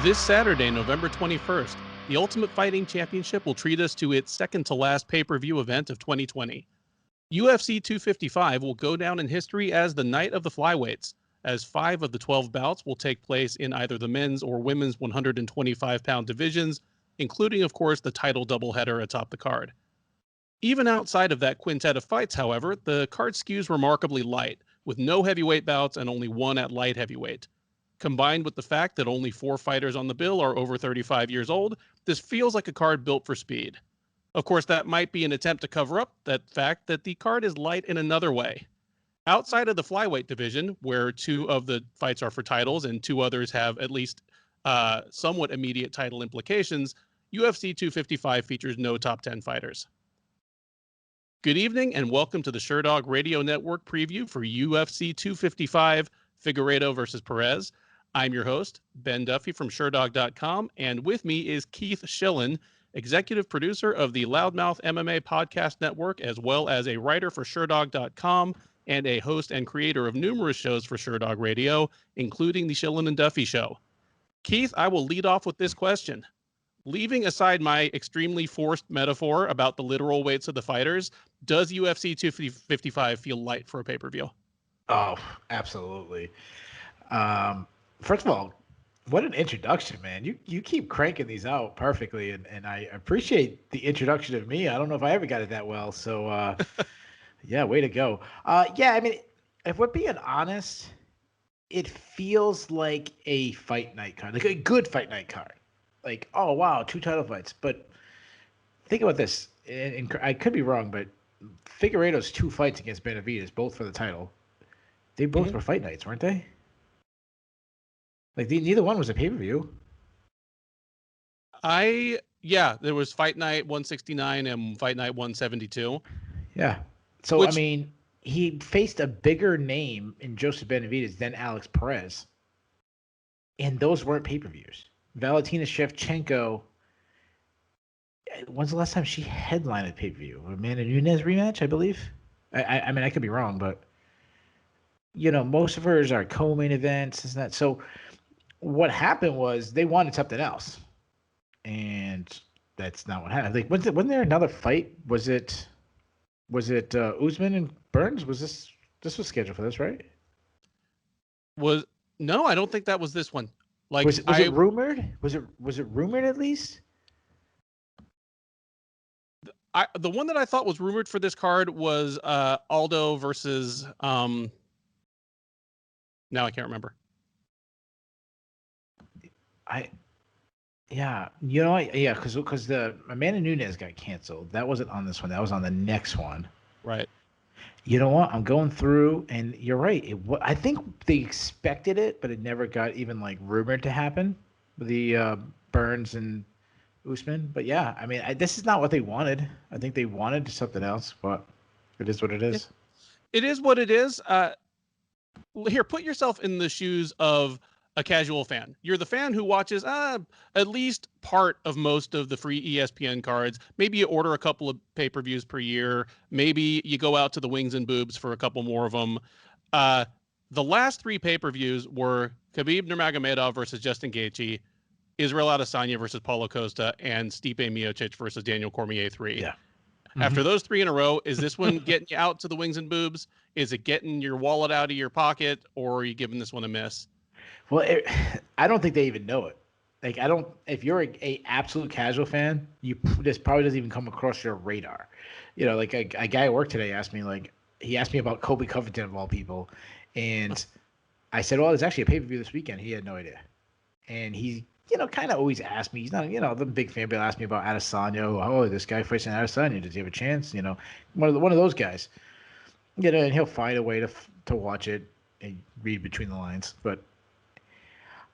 This Saturday, November 21st, the Ultimate Fighting Championship will treat us to its second-to-last pay-per-view event of 2020. UFC 255 will go down in history as the night of the flyweights, as 5 of the 12 bouts will take place in either the men's or women's 125-pound divisions, including, of course, the title doubleheader atop the card. Even outside of that quintet of fights, however, the card skews remarkably light, with no heavyweight bouts and only one at light heavyweight. Combined with the fact that only 4 fighters on the bill are over 35 years old, this feels like a card built for speed. Of course, that might be an attempt to cover up that fact that the card is light in another way. Outside of the flyweight division, where 2 of the fights are for titles and 2 others have at least somewhat immediate title implications, UFC 255 features no top 10 fighters. Good evening and welcome to the Sherdog Radio Network preview for UFC 255, Figueiredo versus Perez. I'm your host, Ben Duffy from Sherdog.com, and with me is Keith Shillan, executive producer of the Loudmouth MMA Podcast Network, as well as a writer for Sherdog.com and a host and creator of numerous shows for Sherdog Radio, including the Shillan and Duffy Show. Keith, I will lead off with this question. Leaving aside my extremely forced metaphor about the literal weights of the fighters, does UFC 255 feel light for a pay-per-view? Oh, absolutely. First of all, what an introduction, man. You keep cranking these out perfectly, and I appreciate the introduction of me. I don't know if I ever got it that well, so yeah, way to go. Yeah, I mean, if we're being honest, it feels like a fight night card, like a good fight night card. Like, oh, wow, 2 title fights. But think about this, and I could be wrong, but Figueiredo's 2 fights against Benavidez, both for the title, they both were fight nights, weren't they? Like, neither one was a pay-per-view. Yeah, there was Fight Night 169 and Fight Night 172. Yeah. So, I mean, he faced a bigger name in Joseph Benavidez than Alex Perez. And those weren't pay-per-views. Valentina Shevchenko, when's the last time she headlined a pay-per-view? Amanda Nunes rematch, I believe? I mean, I could be wrong, but, you know, most of hers are co-main events, and that. So, what happened was they wanted something else, and that's not what happened. Like, wasn't there another fight? Was it Usman and Burns? Was this was scheduled for this, right? No, I don't think that was this one. Like, was it rumored? Was it rumored at least? The one that I thought was rumored for this card was Aldo versus now I can't remember. Because the Amanda Nunes got canceled. That wasn't on this one. That was on the next one. Right. You know what? I'm going through, and you're right. I think they expected it, but it never got even like rumored to happen. The Burns and Usman. But yeah, I mean, this is not what they wanted. I think they wanted something else, but it is what it is. It is what it is. Here, put yourself in the shoes of a casual fan. You're the fan who watches at least part of most of the free ESPN cards. Maybe you order a couple of pay-per-views per year. Maybe you go out to the Wings and Boobs for a couple more of them. The last 3 pay-per-views were Khabib Nurmagomedov versus Justin Gaethje, Israel Adesanya versus Paulo Costa, and Stipe Miocic versus Daniel Cormier 3. Yeah. After those 3 in a row, is this one getting you out to the Wings and Boobs? Is it getting your wallet out of your pocket, or are you giving this one a miss? Well, I don't think they even know it. Like, if you're a absolute casual fan, this probably doesn't even come across your radar. You know, like a guy at work today asked me about Colby Covington of all people. And I said, well, there's actually a pay-per-view this weekend. He had no idea. And he, kind of always asked me, he's not, the big fan, but he'll ask me about Adesanya. Oh, this guy fights in Adesanya. Does he have a chance? One of those guys. And he'll find a way to watch it and read between the lines. But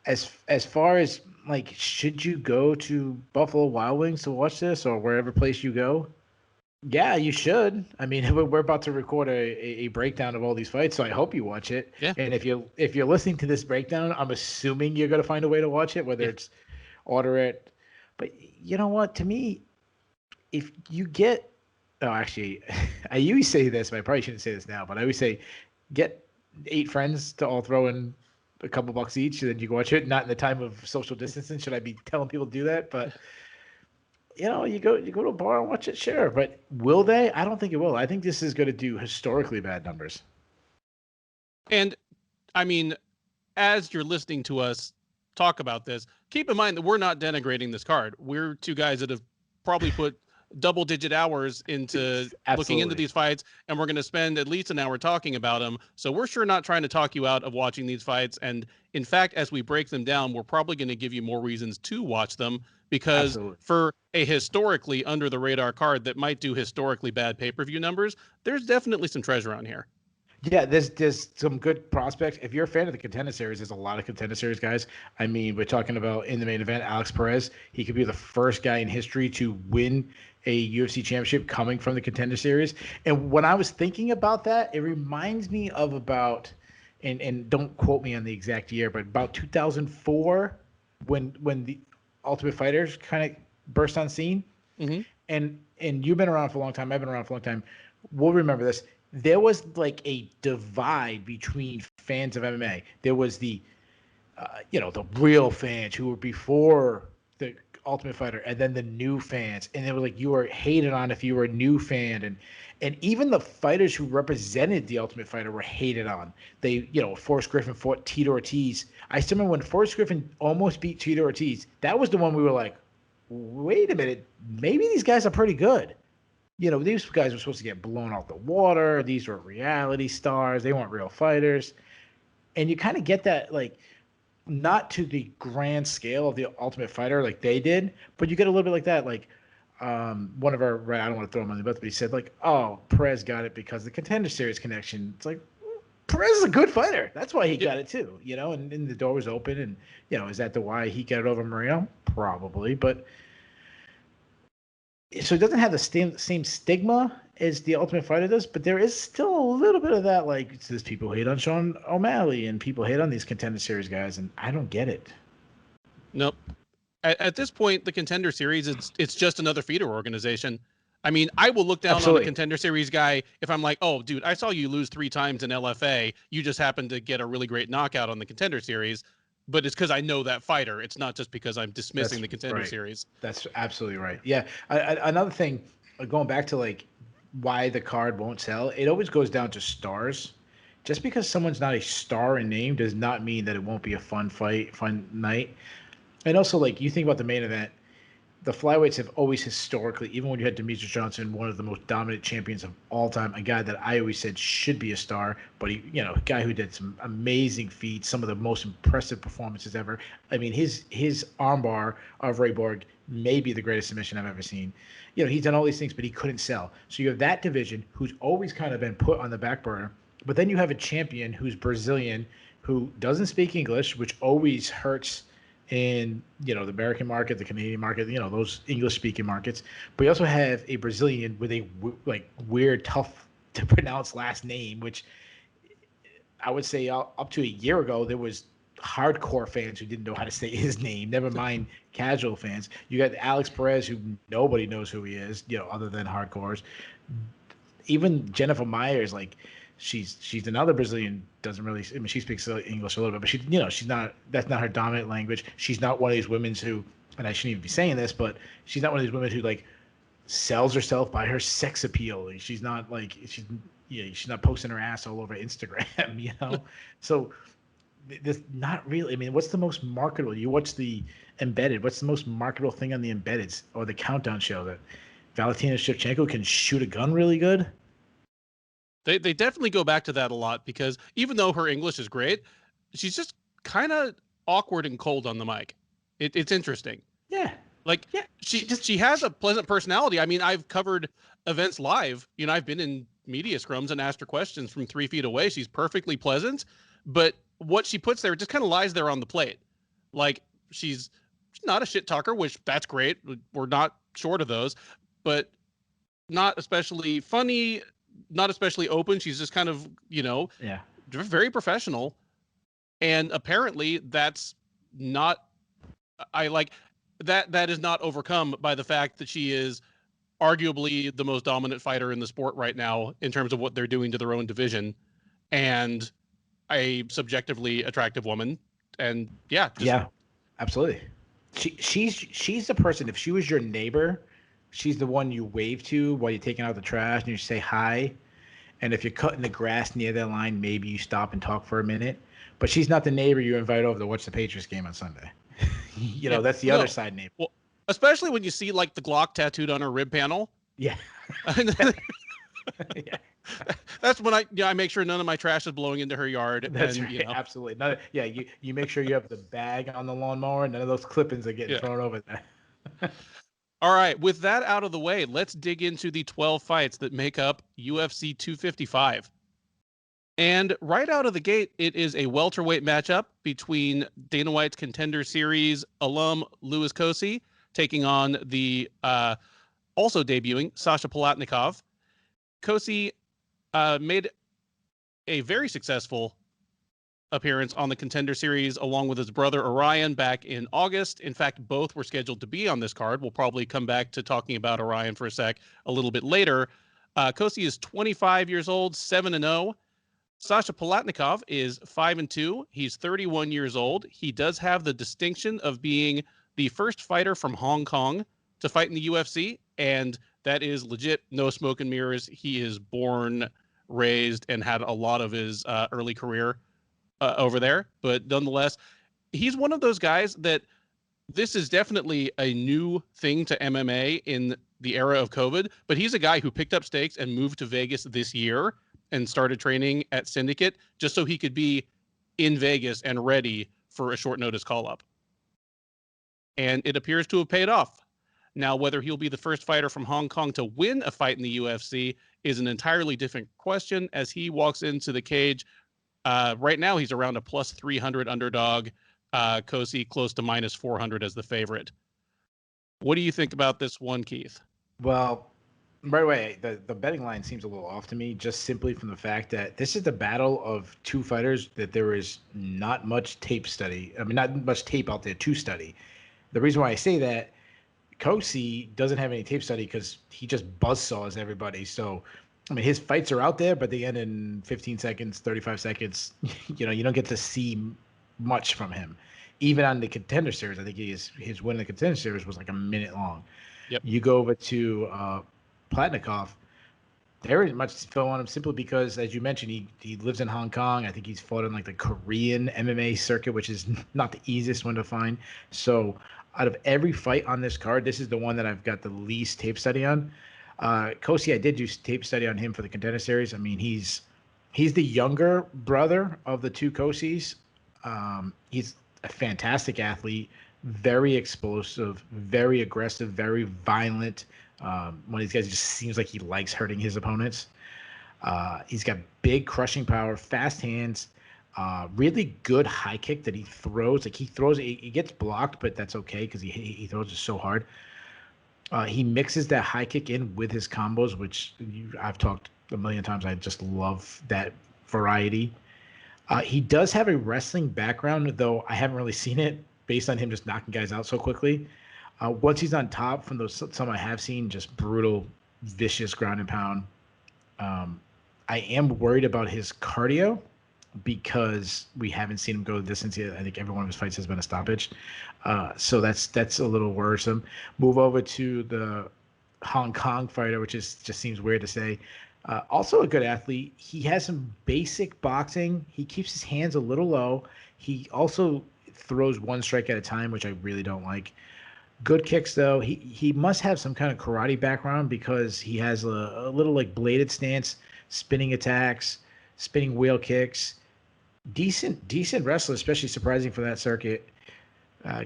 as far as, like, should you go to Buffalo Wild Wings to watch this or wherever place you go? Yeah, you should. I mean, we're about to record a breakdown of all these fights, so I hope you watch it. Yeah. And if you're listening to this breakdown, I'm assuming you're going to find a way to watch it, whether it's order it. But you know what? To me, if you get – oh, actually, I always say this, but I probably shouldn't say this now, but I always say get 8 friends to all throw in a couple bucks each, and then you can watch it. Not in the time of social distancing. Should I be telling people to do that? But you go to a bar and watch it, sure. But will they? I don't think it will. I think this is going to do historically bad numbers. And I mean, as you're listening to us talk about this, keep in mind that we're not denigrating this card. We're two guys that have probably put double-digit hours into looking into these fights, and we're going to spend at least an hour talking about them. So we're sure not trying to talk you out of watching these fights. And in fact, as we break them down, we're probably going to give you more reasons to watch them, because for a historically under the radar card that might do historically bad pay-per-view numbers, there's definitely some treasure on here. Yeah, there's some good prospects. If you're a fan of the Contender Series, there's a lot of Contender Series guys. I mean, we're talking about in the main event, Alex Perez. He could be the first guy in history to win a UFC championship coming from the Contender Series. And when I was thinking about that, it reminds me of about, and don't quote me on the exact year, but about 2004 when the Ultimate Fighters kind of burst on scene. Mm-hmm. And you've been around for a long time. I've been around for a long time. We'll remember this. There was like a divide between fans of MMA. There was the real fans who were before the Ultimate Fighter, and then the new fans. And it was like you were hated on if you were a new fan, and even the fighters who represented the Ultimate Fighter were hated on. They, Forrest Griffin fought Tito Ortiz. I still remember when Forrest Griffin almost beat Tito Ortiz. That was the one we were like, wait a minute, maybe these guys are pretty good. These guys were supposed to get blown out the water. These were reality stars. They weren't real fighters. And you kind of get that, like, not to the grand scale of the Ultimate Fighter like they did, but you get a little bit like that. Like, one of our, I don't want to throw him on the bus, but he said, like, oh, Perez got it because the Contender Series connection. It's like, Perez is a good fighter. That's why he got it too, and the door was open. And, is that the why he got it over Moreno? Probably. But so it doesn't have the same stigma as the Ultimate Fighter does, but there is still a little bit of that, like, there's people hate on Sean O'Malley and people hate on these Contender Series guys, and I don't get it. Nope. At this point, the Contender Series, it's just another feeder organization. I mean, I will look down on a Contender Series guy if I'm like, oh, dude, I saw you lose 3 times in LFA. You just happened to get a really great knockout on the Contender Series. But it's because I know that fighter. It's not just because I'm dismissing the Contender Series. That's absolutely right. Yeah. Another thing, going back to like why the card won't sell, it always goes down to stars. Just because someone's not a star in name does not mean that it won't be a fun fight, fun night. And also, like, you think about the main event, the flyweights have always historically, even when you had Demetrius Johnson, one of the most dominant champions of all time, a guy that I always said should be a star, but he, a guy who did some amazing feats, some of the most impressive performances ever. I mean, his armbar of Ray Borg may be the greatest submission I've ever seen. He's done all these things, but he couldn't sell. So you have that division who's always kind of been put on the back burner, but then you have a champion who's Brazilian, who doesn't speak English, which always hurts in the American market, the Canadian market, those English-speaking markets. But you also have a Brazilian with a weird, tough to pronounce last name, which I would say up to a year ago there was hardcore fans who didn't know how to say his name. Never mind casual fans. You got Alex Perez, who nobody knows who he is, other than hardcores. Even Jennifer Myers, like, she's another Brazilian, doesn't really, I mean, she speaks English a little bit, but she's not, that's not her dominant language. She's not one of these women who, and I shouldn't even be saying this, but she's not one of these women who like sells herself by her sex appeal. She's not like, she's not posting her ass all over Instagram, So there's not really, I mean, what's the most marketable? You watch the Embedded, what's the most marketable thing on the Embedded or the Countdown show? That Valentina Shevchenko can shoot a gun really good? They definitely go back to that a lot, because even though her English is great, she's just kind of awkward and cold on the mic. It's interesting. Yeah. Like, yeah, she has a pleasant personality. I mean, I've covered events live. I've been in media scrums and asked her questions from 3 feet away. She's perfectly pleasant, but what she puts there just kind of lies there on the plate. Like, she's not a shit talker, which that's great. We're not short of those, but not especially funny, not especially open. She's just kind of, very professional. And apparently that's not, that is not overcome by the fact that she is arguably the most dominant fighter in the sport right now in terms of what they're doing to their own division. And a subjectively attractive woman. And yeah. Yeah, absolutely. She's the person, if she was your neighbor, she's the one you wave to while you're taking out the trash and you say hi. And if you're cutting the grass near that line, maybe you stop and talk for a minute. But she's not the neighbor you invite over to watch the Patriots game on Sunday. That's the other side neighbor. Well, especially when you see like the Glock tattooed on her rib panel. Yeah. Yeah. That's when I make sure none of my trash is blowing into her yard. That's and, right. Absolutely. You make sure you have the bag on the lawnmower. None of those clippings are getting thrown over there. All right. With that out of the way, let's dig into the 12 fights that make up UFC 255. And right out of the gate, it is a welterweight matchup between Dana White's Contender Series alum Louis Cosce taking on the also debuting Sasha Palatnikov. Cosce made a very successful appearance on the Contender Series along with his brother Ariane back in August. In fact, both were scheduled to be on this card. We'll probably come back to talking about Ariane for a sec a little bit later. Cosce is 25 years old, 7-0. Sasha Palatnikov is 5-2. He's 31 years old. He does have the distinction of being the first fighter from Hong Kong to fight in the UFC, and that is legit, no smoke and mirrors. He is born, raised, and had a lot of his early career over there. But nonetheless, he's one of those guys that this is definitely a new thing to MMA in the era of COVID, but he's a guy who picked up stakes and moved to Vegas this year and started training at Syndicate just so he could be in Vegas and ready for a short notice call-up. And it appears to have paid off. Now, whether he'll be the first fighter from Hong Kong to win a fight in the UFC is an entirely different question as he walks into the cage. Right now, he's around a plus 300 underdog. Cosce close to minus 400 as the favorite. What do you think about this one, Keith? Well, right away, the betting line seems a little off to me, just simply from the fact that this is the battle of two fighters that there is not much tape out there to study. The reason why I say that, Cosce doesn't have any tape study because he just buzzsaws everybody. So, I mean, his fights are out there, but they end in 15 seconds, 35 seconds. You don't get to see much from him. Even on the Contender Series, I think his win in the Contender Series was like a minute long. Yep. You go over to Palatnikov, there isn't much film on him simply because, as you mentioned, he lives in Hong Kong. I think he's fought in like the Korean MMA circuit, which is not the easiest one to find. So out of every fight on this card, this is the one that I've got the least tape study on. Cosce, I did do tape study on him for the Contender Series. I mean, he's the younger brother of the two Cosces. He's a fantastic athlete, very explosive, very aggressive, very violent. One of these guys just seems like he likes hurting his opponents. He's got big crushing power, fast hands, really good high kick that he throws. Like he gets blocked, but that's okay because he throws it so hard. He mixes that high kick in with his combos, which I've talked a million times. I just love that variety. He does have a wrestling background, though I haven't really seen it based on him just knocking guys out so quickly. Once he's on top, from some I have seen, just brutal, vicious ground and pound. I am worried about his cardio because we haven't seen him go the distance yet. I think every one of his fights has been a stoppage. So that's a little worrisome. Move over to the Hong Kong fighter, which just seems weird to say. Also a good athlete. He has some basic boxing. He keeps his hands a little low. He also throws one strike at a time, which I really don't like. Good kicks, though. He must have some kind of karate background because he has a little like bladed stance, spinning attacks, spinning wheel kicks. Decent wrestler, especially surprising for that circuit.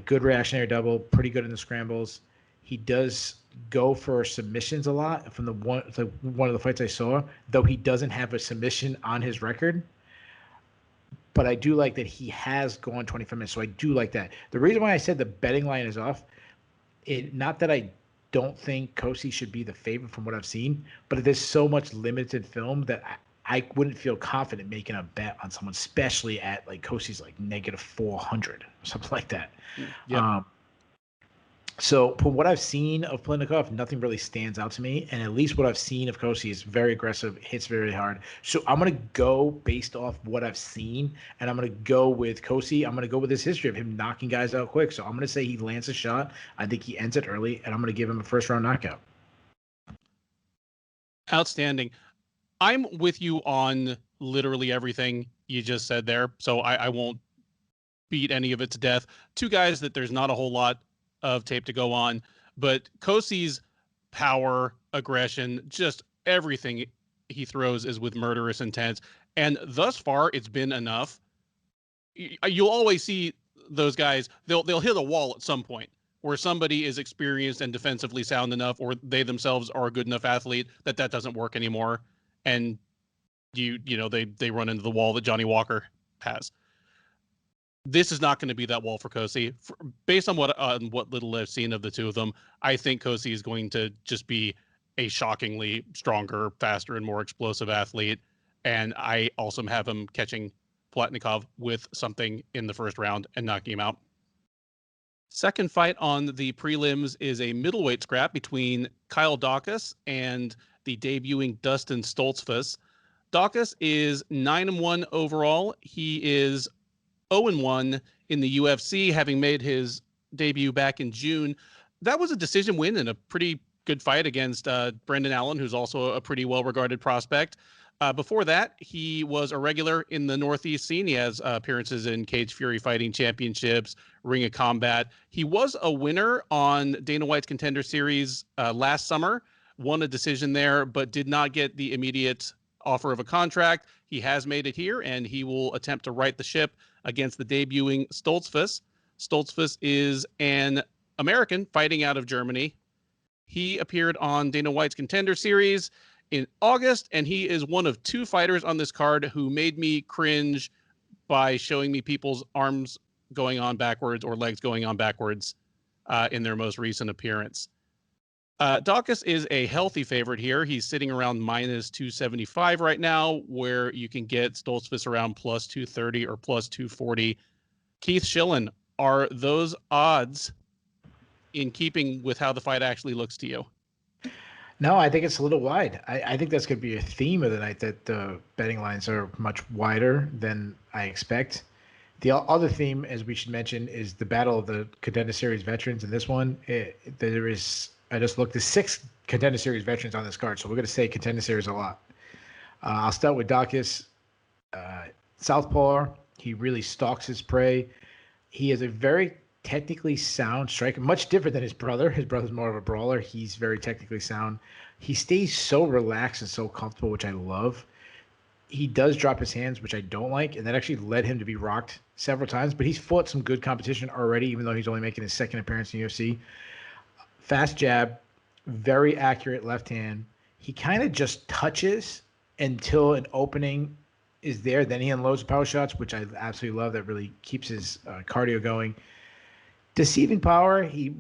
Good reactionary double, pretty good in the scrambles. He does go for submissions a lot from one of the fights I saw, though he doesn't have a submission on his record. But I do like that he has gone 25 minutes, so I do like that. The reason why I said the betting line is off, not that I don't think Cosce should be the favorite from what I've seen, but there's so much limited film that I wouldn't feel confident making a bet on someone, especially at like Cosce's like -400 or something like that. Yeah. So from what I've seen of Palatnikov, nothing really stands out to me. And at least what I've seen of Cosce is very aggressive, hits very hard. So I'm going to go based off what I've seen, and I'm going to go with Cosce. I'm going to go with his history of him knocking guys out quick. So I'm going to say he lands a shot. I think he ends it early, and I'm going to give him a first-round knockout. Outstanding. I'm with you on literally everything you just said there, so I won't beat any of it to death. Two guys that there's not a whole lot of tape to go on, but Cosce's power, aggression, just everything he throws is with murderous intent. And thus far, it's been enough. You'll always see those guys, they'll hit a wall at some point where somebody is experienced and defensively sound enough, or they themselves are a good enough athlete that doesn't work anymore. And they run into the wall that Johnny Walker has. This is not going to be that wall for Cosce. Based on what little I've seen of the two of them, I think Cosce is going to just be a shockingly stronger, faster, and more explosive athlete. And I also have him catching Palatnikov with something in the first round and knocking him out. Second fight on the prelims is a middleweight scrap between Kyle Daukaus and the debuting Dustin Stoltzfus. Daukaus is 9-1 overall. He is 0-1 in the UFC, having made his debut back in June. That was a decision win and a pretty good fight against Brendan Allen, who's also a pretty well-regarded prospect. Before that, he was a regular in the Northeast scene. He has appearances in Cage Fury Fighting Championships, Ring of Combat. He was a winner on Dana White's Contender Series last summer, won a decision there, but did not get the immediate offer of a contract. He has made it here, and he will attempt to right the ship against the debuting Stoltzfus. Stoltzfus is an American fighting out of Germany. He appeared on Dana White's Contender Series in August, and he is one of two fighters on this card who made me cringe by showing me people's arms going on backwards or legs going on backwards in their most recent appearance. Daukaus is a healthy favorite here. He's sitting around minus 275 right now, where you can get Stoltzfus around plus 230 or plus 240. Keith Shillan, are those odds in keeping with how the fight actually looks to you? No, I think it's a little wide. I think that's going to be a theme of the night, that the betting lines are much wider than I expect. The other theme, as we should mention, is the battle of the Contender Series veterans. In this one, there is, I just looked, there's 6 Contender Series veterans on this card, so we're going to say Contender Series a lot. I'll start with Daukaus. Southpaw, he really stalks his prey. He is a very technically sound striker, much different than his brother. His brother's more of a brawler. He's very technically sound. He stays so relaxed and so comfortable, which I love. He does drop his hands, which I don't like, and that actually led him to be rocked several times. But he's fought some good competition already, even though he's only making his second appearance in UFC. Fast jab, very accurate left hand. He kind of just touches until an opening is there. Then he unloads the power shots, which I absolutely love. That really keeps his cardio going. Deceiving power, he,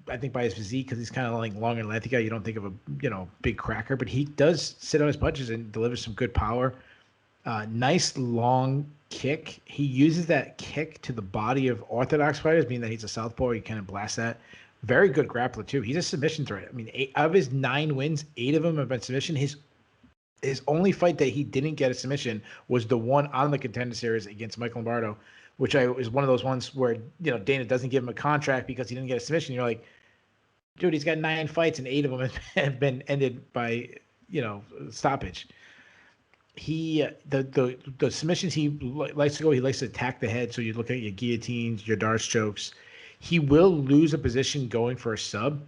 I think by his physique, because he's kind of like long and lengthy guy, you don't think of a, big cracker, but he does sit on his punches and delivers some good power. Nice long kick. He uses that kick to the body of orthodox fighters, meaning that he's a southpaw. He kind of blasts that. Very good grappler, too. He's a submission threat. I mean, 8 of his 9 wins, 8 of them have been submission. His only fight that he didn't get a submission was the one on the Contender Series against Michael Lombardo, which is one of those ones where, Dana doesn't give him a contract because he didn't get a submission. You're like, dude, he's got 9 fights and 8 of them have been ended by, stoppage. He, the submissions he likes to go, he likes to attack the head. So you look at your guillotines, your Darce chokes. He will lose a position going for a sub,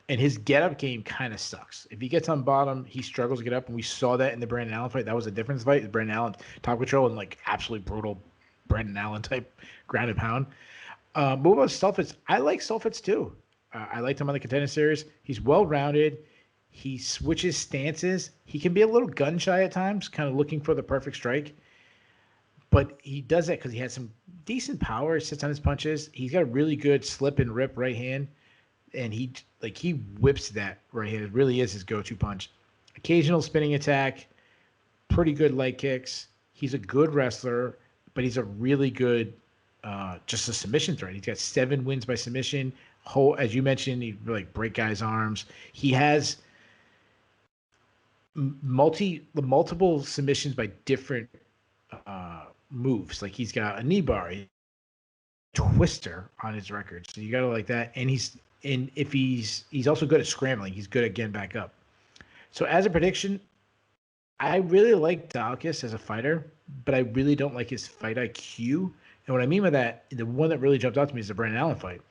and his get-up game kind of sucks. If he gets on bottom, he struggles to get up, and we saw that in the Brandon Allen fight. That was a difference fight. Brandon Allen, top control, and absolutely brutal Brandon Allen type ground and pound. Move on to Stoltzfus. I like Stoltzfus too. I liked him on the Contender Series. He's well-rounded. He switches stances. He can be a little gun-shy at times, kind of looking for the perfect strike. But he does that because he has some decent power, sits on his punches. He's got a really good slip and rip right hand. And he whips that right hand. It really is his go-to punch. Occasional spinning attack. Pretty good leg kicks. He's a good wrestler, but he's a really good just a submission threat. He's got 7 wins by submission, as you mentioned, he like break guys' arms. He has multiple submissions by different moves. Like he's got a knee bar, a twister on his record. So you got to like that. And he's also good at scrambling. He's good at getting back up. So as a prediction, I really like Daukaus as a fighter, but I really don't like his fight IQ. And what I mean by that, the one that really jumped out to me is the Brandon Allen fight.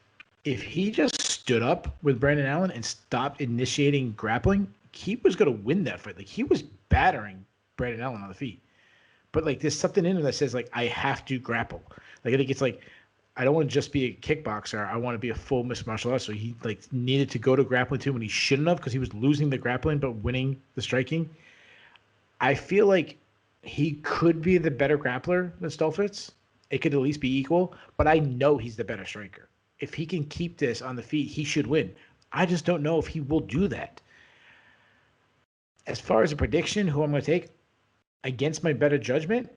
If he just stood up with Brandon Allen and stopped initiating grappling, he was going to win that fight. Like he was battering Brandon Allen on the feet. But like there's something in him that says like I have to grapple. Like I think it's like I don't want to just be a kickboxer. I want to be a full mixed martial artist. So he like needed to go to grappling too when he shouldn't have because he was losing the grappling but winning the striking. I feel like he could be the better grappler than Stoltzfus. It could at least be equal, but I know he's the better striker. If he can keep this on the feet, he should win. I just don't know if he will do that. As far as a prediction, who I'm going to take against my better judgment,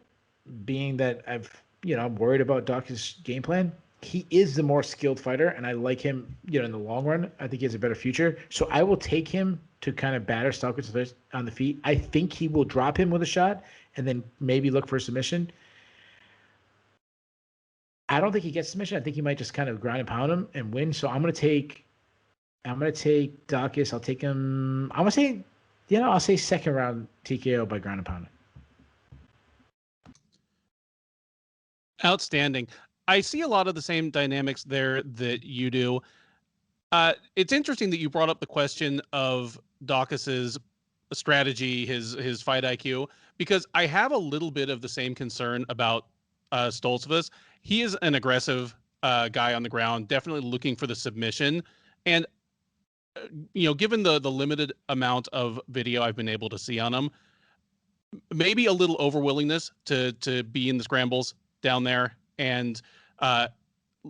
being that I'm worried about Daukaus' game plan. He is the more skilled fighter, and I like him, in the long run. I think he has a better future. So I will take him to kind of batter Daukaus on the feet. I think he will drop him with a shot and then maybe look for a submission. I don't think he gets submission. I think he might just kind of grind and pound him and win. So I'm going to take Daukaus. I'll take him. I'm going to say, I'll say second round TKO by ground and pound. Outstanding. I see a lot of the same dynamics there that you do. It's interesting that you brought up the question of Daukaus's strategy, his fight IQ, because I have a little bit of the same concern about Stoltzfus. He is an aggressive guy on the ground, definitely looking for the submission. And, given the limited amount of video I've been able to see on him, maybe a little overwillingness to be in the scrambles down there and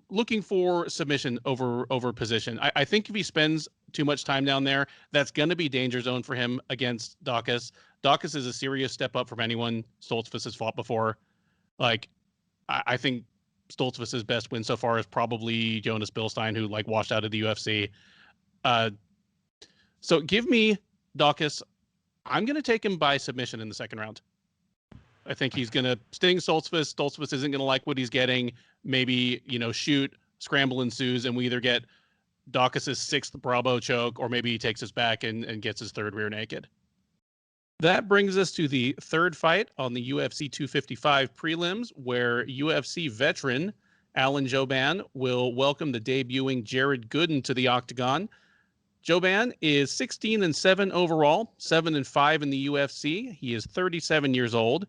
looking for submission over position. I think if he spends too much time down there, that's going to be danger zone for him against Daukaus. Daukaus is a serious step up from anyone Stoltzfus has fought before. Like, I think Stoltzfus' best win so far is probably Jonas Bilstein, who washed out of the UFC. So give me Daukaus. I'm going to take him by submission in the second round. I think he's going to sting Stoltzfus. Stoltzfus isn't going to like what he's getting. Maybe, shoot, scramble ensues, and we either get Daukaus' sixth Bravo choke, or maybe he takes us back and gets his third rear naked. That brings us to the third fight on the UFC 255 prelims, where UFC veteran Alan Jouban will welcome the debuting Jared Gooden to the octagon. Jouban is 16-7 overall, 7-5 in the UFC. He is 37 years old.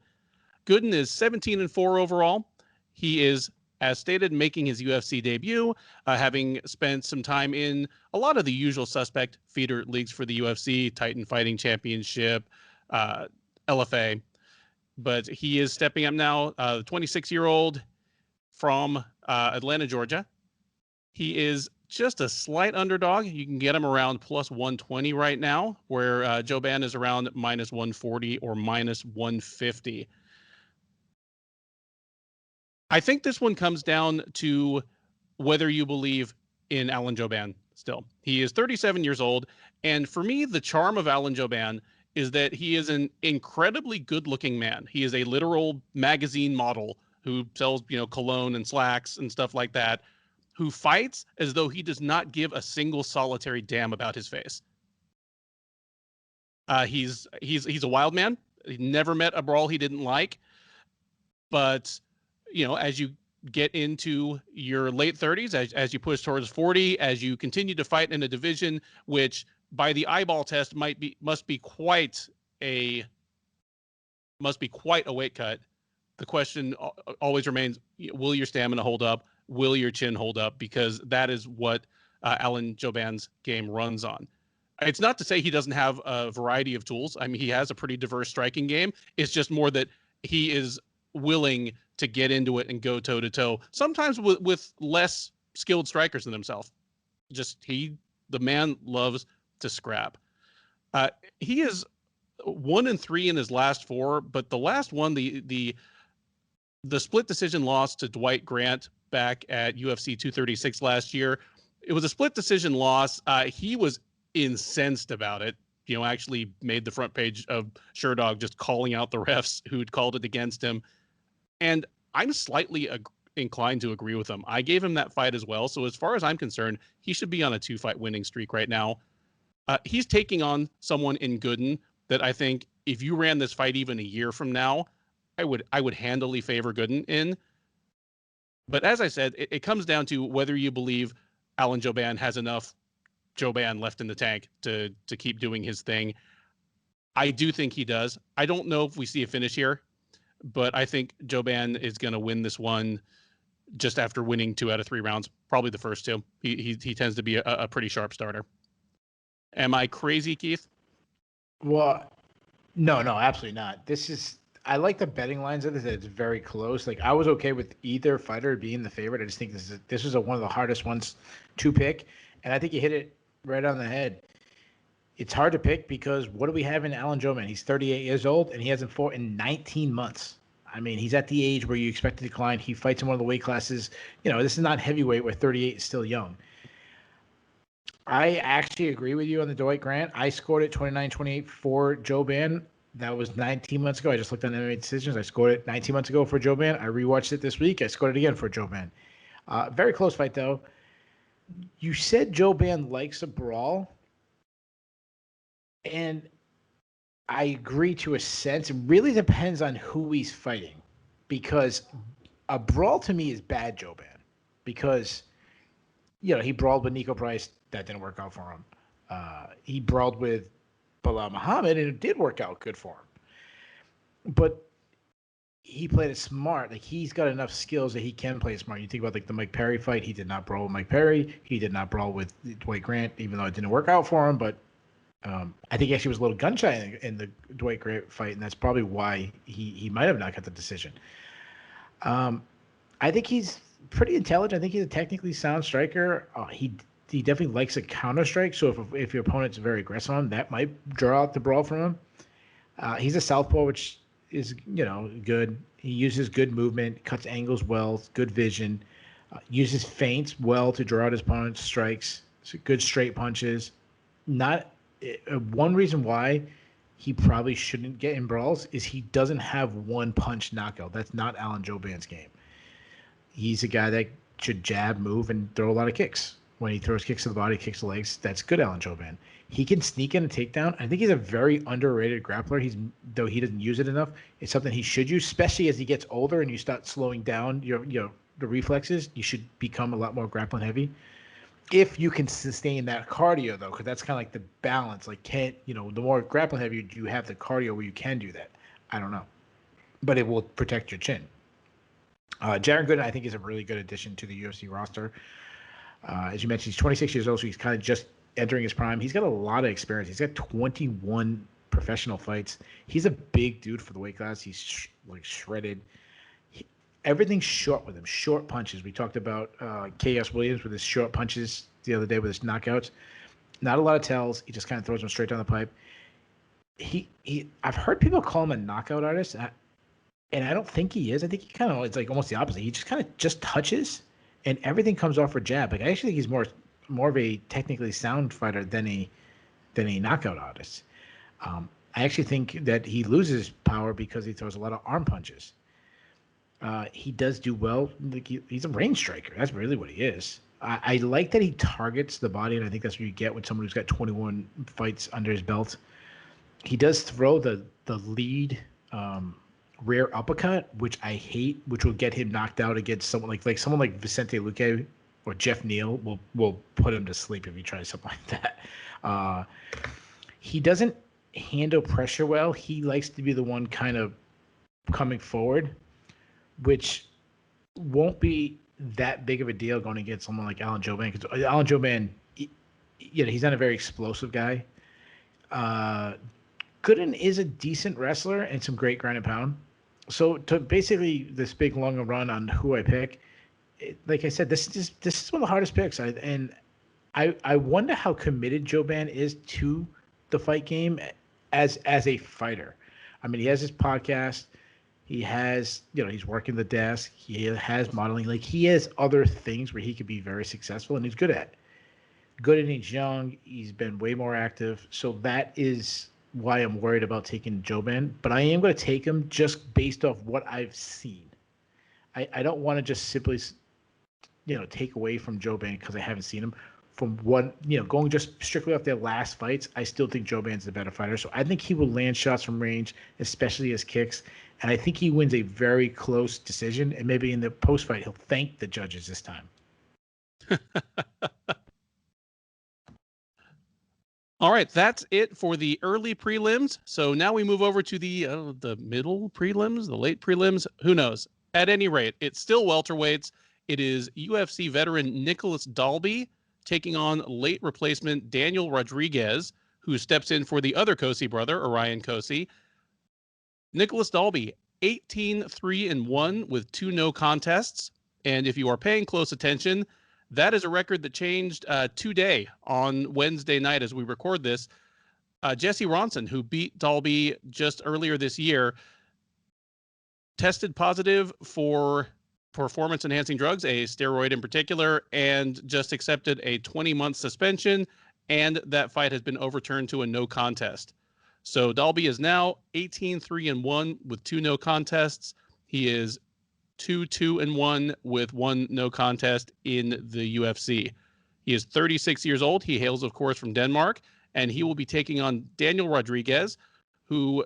Gooden is 17-4 overall. He is, as stated, making his UFC debut, having spent some time in a lot of the usual suspect feeder leagues for the UFC, Titan Fighting Championship, LFA. But he is stepping up now, the 26-year-old from Atlanta, Georgia. He is just a slight underdog. You can get him around plus 120 right now, where Jouban is around minus 140 or minus 150. I think this one comes down to whether you believe in Alan Jouban still. He is 37 years old, and for me, the charm of Alan Jouban is that he is an incredibly good-looking man. He is a literal magazine model who sells, cologne and slacks and stuff like that, who fights as though he does not give a single solitary damn about his face. He's a wild man. He never met a brawl he didn't like, but as you get into your late 30s, as you push towards 40, as you continue to fight in a division which by the eyeball test must be quite a weight cut, the question always remains, will your stamina hold up? Will your chin hold up? Because that is what Alan Jouban's game runs on. It's not to say he doesn't have a variety of tools. I mean, he has a pretty diverse striking game. It's just more that he is willing to get into it and go toe-to-toe, sometimes with less skilled strikers than himself. The man loves to scrap. He is 1-3 in his last 4, but the last one, the split decision loss to Dwight Grant back at UFC 236 last year, It was a split decision loss. He was incensed about it. Actually made the front page of Sherdog just calling out the refs who'd called it against him. And I'm slightly inclined to agree with him. I gave him that fight as well. So as far as I'm concerned, he should be on a 2-fight winning streak right now. He's taking on someone in Gooden that I think if you ran this fight even a year from now, I would handily favor Gooden in. But as I said, it comes down to whether you believe Alan Jouban has enough Jouban left in the tank to keep doing his thing. I do think he does. I don't know if we see a finish here, but I think Jouban is going to win this one just after winning 2 out of 3 rounds, probably the first 2. He tends to be a pretty sharp starter. Am I crazy, Keith? Well, no, absolutely not. I like the betting lines of this. It's very close. Like, I was okay with either fighter being the favorite. I just think this is one of the hardest ones to pick, and I think you hit it right on the head. It's hard to pick because what do we have in Alan Jouban? He's 38 years old, and he hasn't fought in 19 months. I mean, he's at the age where you expect to decline. He fights in one of the weight classes. This is not heavyweight where 38 is still young. I actually agree with you on the Dwight Grant. I scored it 29-28 for Jouban. That was 19 months ago. I just looked on MMA decisions. I scored it 19 months ago for Jouban. I rewatched it this week. I scored it again for Jouban. Very close fight, though. You said Jouban likes a brawl. And I agree to a sense. It really depends on who he's fighting. Because a brawl to me is bad Jouban. Because, he brawled with Nico Price. That didn't work out for him. He brawled with Bilal Muhammad, and it did work out good for him. But he played it smart. Like, he's got enough skills that he can play it smart. You think about, like, the Mike Perry fight. He did not brawl with Mike Perry. He did not brawl with Dwight Grant, even though it didn't work out for him. But I think he actually was a little gun-shy in the Dwight Grant fight, and that's probably why he might have not got the decision. I think he's pretty intelligent. I think he's a technically sound striker. He definitely likes a counter strike. So if your opponent's very aggressive on him, that might draw out the brawl from him. He's a southpaw, which is good. He uses good movement, cuts angles well, good vision, uses feints well to draw out his opponent's strikes. So good straight punches. One reason why he probably shouldn't get in brawls is he doesn't have one punch knockout. That's not Alan Jouban's game. He's a guy that should jab, move, and throw a lot of kicks. When he throws kicks to the body, kicks to the legs, that's good Alan Jouban. He can sneak in a takedown. I think he's a very underrated grappler. Though he doesn't use it enough. It's something he should use, especially as he gets older and you start slowing down the reflexes. You should become a lot more grappling heavy. If you can sustain that cardio, though, because that's kind of like the balance. Like, the more grappling heavy you have the cardio where you can do that. I don't know. But it will protect your chin. Jaron Gooden, I think, is a really good addition to the UFC roster. As you mentioned, he's 26 years old, so he's kind of just entering his prime. He's got a lot of experience. He's got 21 professional fights. He's a big dude for the weight class. He's shredded. Everything's short with him, short punches. We talked about K.S. Williams with his short punches the other day with his knockouts. Not a lot of tells. He just kind of throws them straight down the pipe. I've heard people call him a knockout artist, and I don't think he is. I think it's like almost the opposite. He just kind of just touches, and everything comes off for jab. Like, I actually think he's more of a technically sound fighter than a knockout artist. I actually think that he loses power because he throws a lot of arm punches. He does do well. Like, he's a range striker. That's really what he is. I like that he targets the body, and I think that's what you get with someone who's got 21 fights under his belt. He does throw the lead rear uppercut, which I hate, which will get him knocked out against someone like someone like Vicente Luque or Jeff Neal will put him to sleep if he tries something like that. He doesn't handle pressure well. He likes to be the one kind of coming forward, which won't be that big of a deal going against someone like Alan Jouban, because Alan Jouban, he's not a very explosive guy. Gooden is a decent wrestler and some great ground and pound. So to basically this big long run on who I pick, like I said, this is one of the hardest picks. I wonder how committed Jouban is to the fight game as a fighter. I mean, he has his podcast. He has, he's working the desk. He has modeling. Like, he has other things where he could be very successful, and he's good at. Gooden, he's young. He's been way more active. So that is why I'm worried about taking Jouban. But I am going to take him just based off what I've seen. I don't want to just simply, take away from Jouban because I haven't seen him. From one, going just strictly off their last fights, I still think Jouban's the better fighter. So I think he will land shots from range, especially his kicks. And I think he wins a very close decision. And maybe in the post-fight, he'll thank the judges this time. All right, that's it for the early prelims. So now we move over to the middle prelims, the late prelims. Who knows? At any rate, it's still welterweights. It is UFC veteran Nicolas Dalby taking on late replacement Daniel Rodriguez, who steps in for the other Cosce brother, Ariane Cosce. Nicolas Dalby, 18-3-1 with 2 no contests. And if you are paying close attention, that is a record that changed today on Wednesday night as we record this. Jesse Ronson, who beat Dalby just earlier this year, tested positive for performance-enhancing drugs, a steroid in particular, and just accepted a 20-month suspension, and that fight has been overturned to a no contest. So Dalby is now 18-3-1 with 2 no contests. He is 2-2-1 with 1 no contest in the UFC. He is 36 years old. He hails, of course, from Denmark, and he will be taking on Daniel Rodriguez, who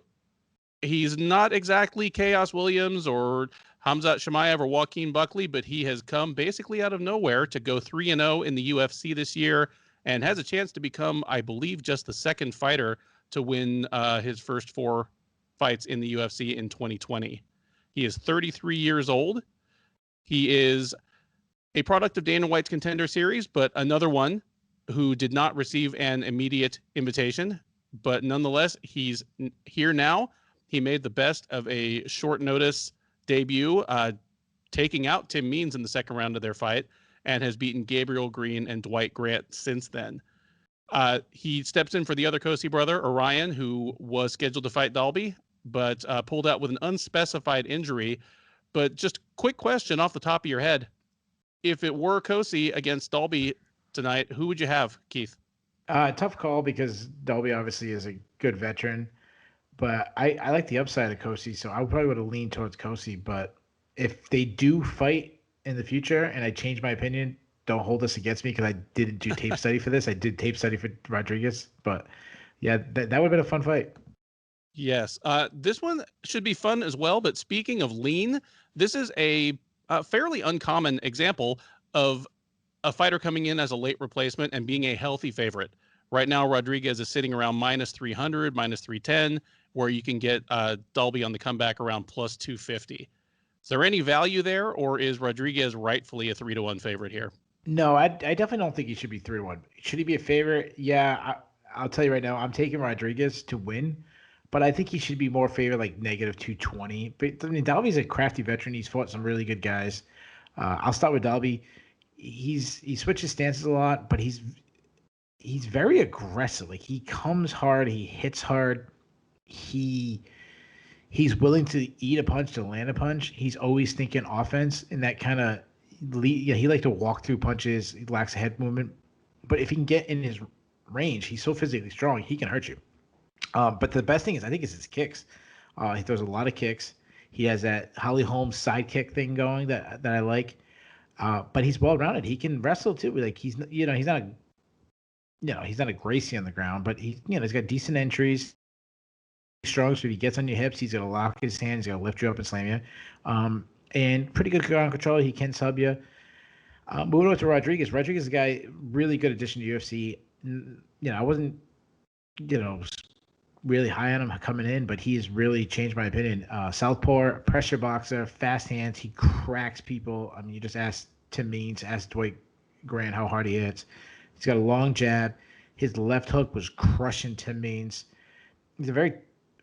he's not exactly Chaos Williams or Khamzat Chimaev or Joaquin Buckley, but he has come basically out of nowhere to go 3-0 in the UFC this year and has a chance to become, I believe, just the second fighter to win his first 4 fights in the UFC in 2020. He is 33 years old. He is a product of Dana White's Contender Series, but another one who did not receive an immediate invitation. But nonetheless, he's here now. He made the best of a short notice debut, taking out Tim Means in the second round of their fight, and has beaten Gabriel Green and Dwight Grant since then. He steps in for the other Cosce brother, Ariane, who was scheduled to fight Dalby, but pulled out with an unspecified injury. But just quick question off the top of your head. If it were Cosce against Dalby tonight, who would you have, Keith? Tough call because Dalby obviously is a good veteran. But I like the upside of Cosce, so I probably would have leaned towards Cosce. But if they do fight in the future and I change my opinion, don't hold this against me because I didn't do tape study for this. I did tape study for Rodriguez. But, yeah, that would have been a fun fight. Yes. This one should be fun as well. But speaking of lean, this is a fairly uncommon example of a fighter coming in as a late replacement and being a healthy favorite. Right now, Rodriguez is sitting around -300, -310, where you can get Dalby on the comeback around +250. Is there any value there, or is Rodriguez rightfully a 3-1 favorite here? No, I definitely don't think he should be 3-1. Should he be a favorite? Yeah, I'll tell you right now, I'm taking Rodriguez to win, but I think he should be more favored, like -220. But I mean, Dalby's a crafty veteran. He's fought some really good guys. I'll start with Dalby. He switches stances a lot, but he's very aggressive. Like, he comes hard, he hits hard. He's willing to eat a punch to land a punch. He's always thinking offense, and that kind of he likes to walk through punches. He lacks a head movement, but if he can get in his range, he's so physically strong, he can hurt you. But the best thing is, I think, is his kicks. He throws a lot of kicks. He has that Holly Holmes side kick thing going that I like. But he's well rounded. He can wrestle too. Like, he's not a Gracie on the ground, but he's got decent entries. He's strong, so if he gets on your hips, he's gonna lock his hands, he's gonna lift you up and slam you. And pretty good ground control. He can sub you. Moving over to Rodriguez. Rodriguez is a guy, really good addition to UFC. I wasn't, really high on him coming in, but he's really changed my opinion. Southpaw, pressure boxer, fast hands. He cracks people. I mean, you just ask Tim Means, ask Dwight Grant how hard he hits. He's got a long jab. His left hook was crushing Tim Means. He's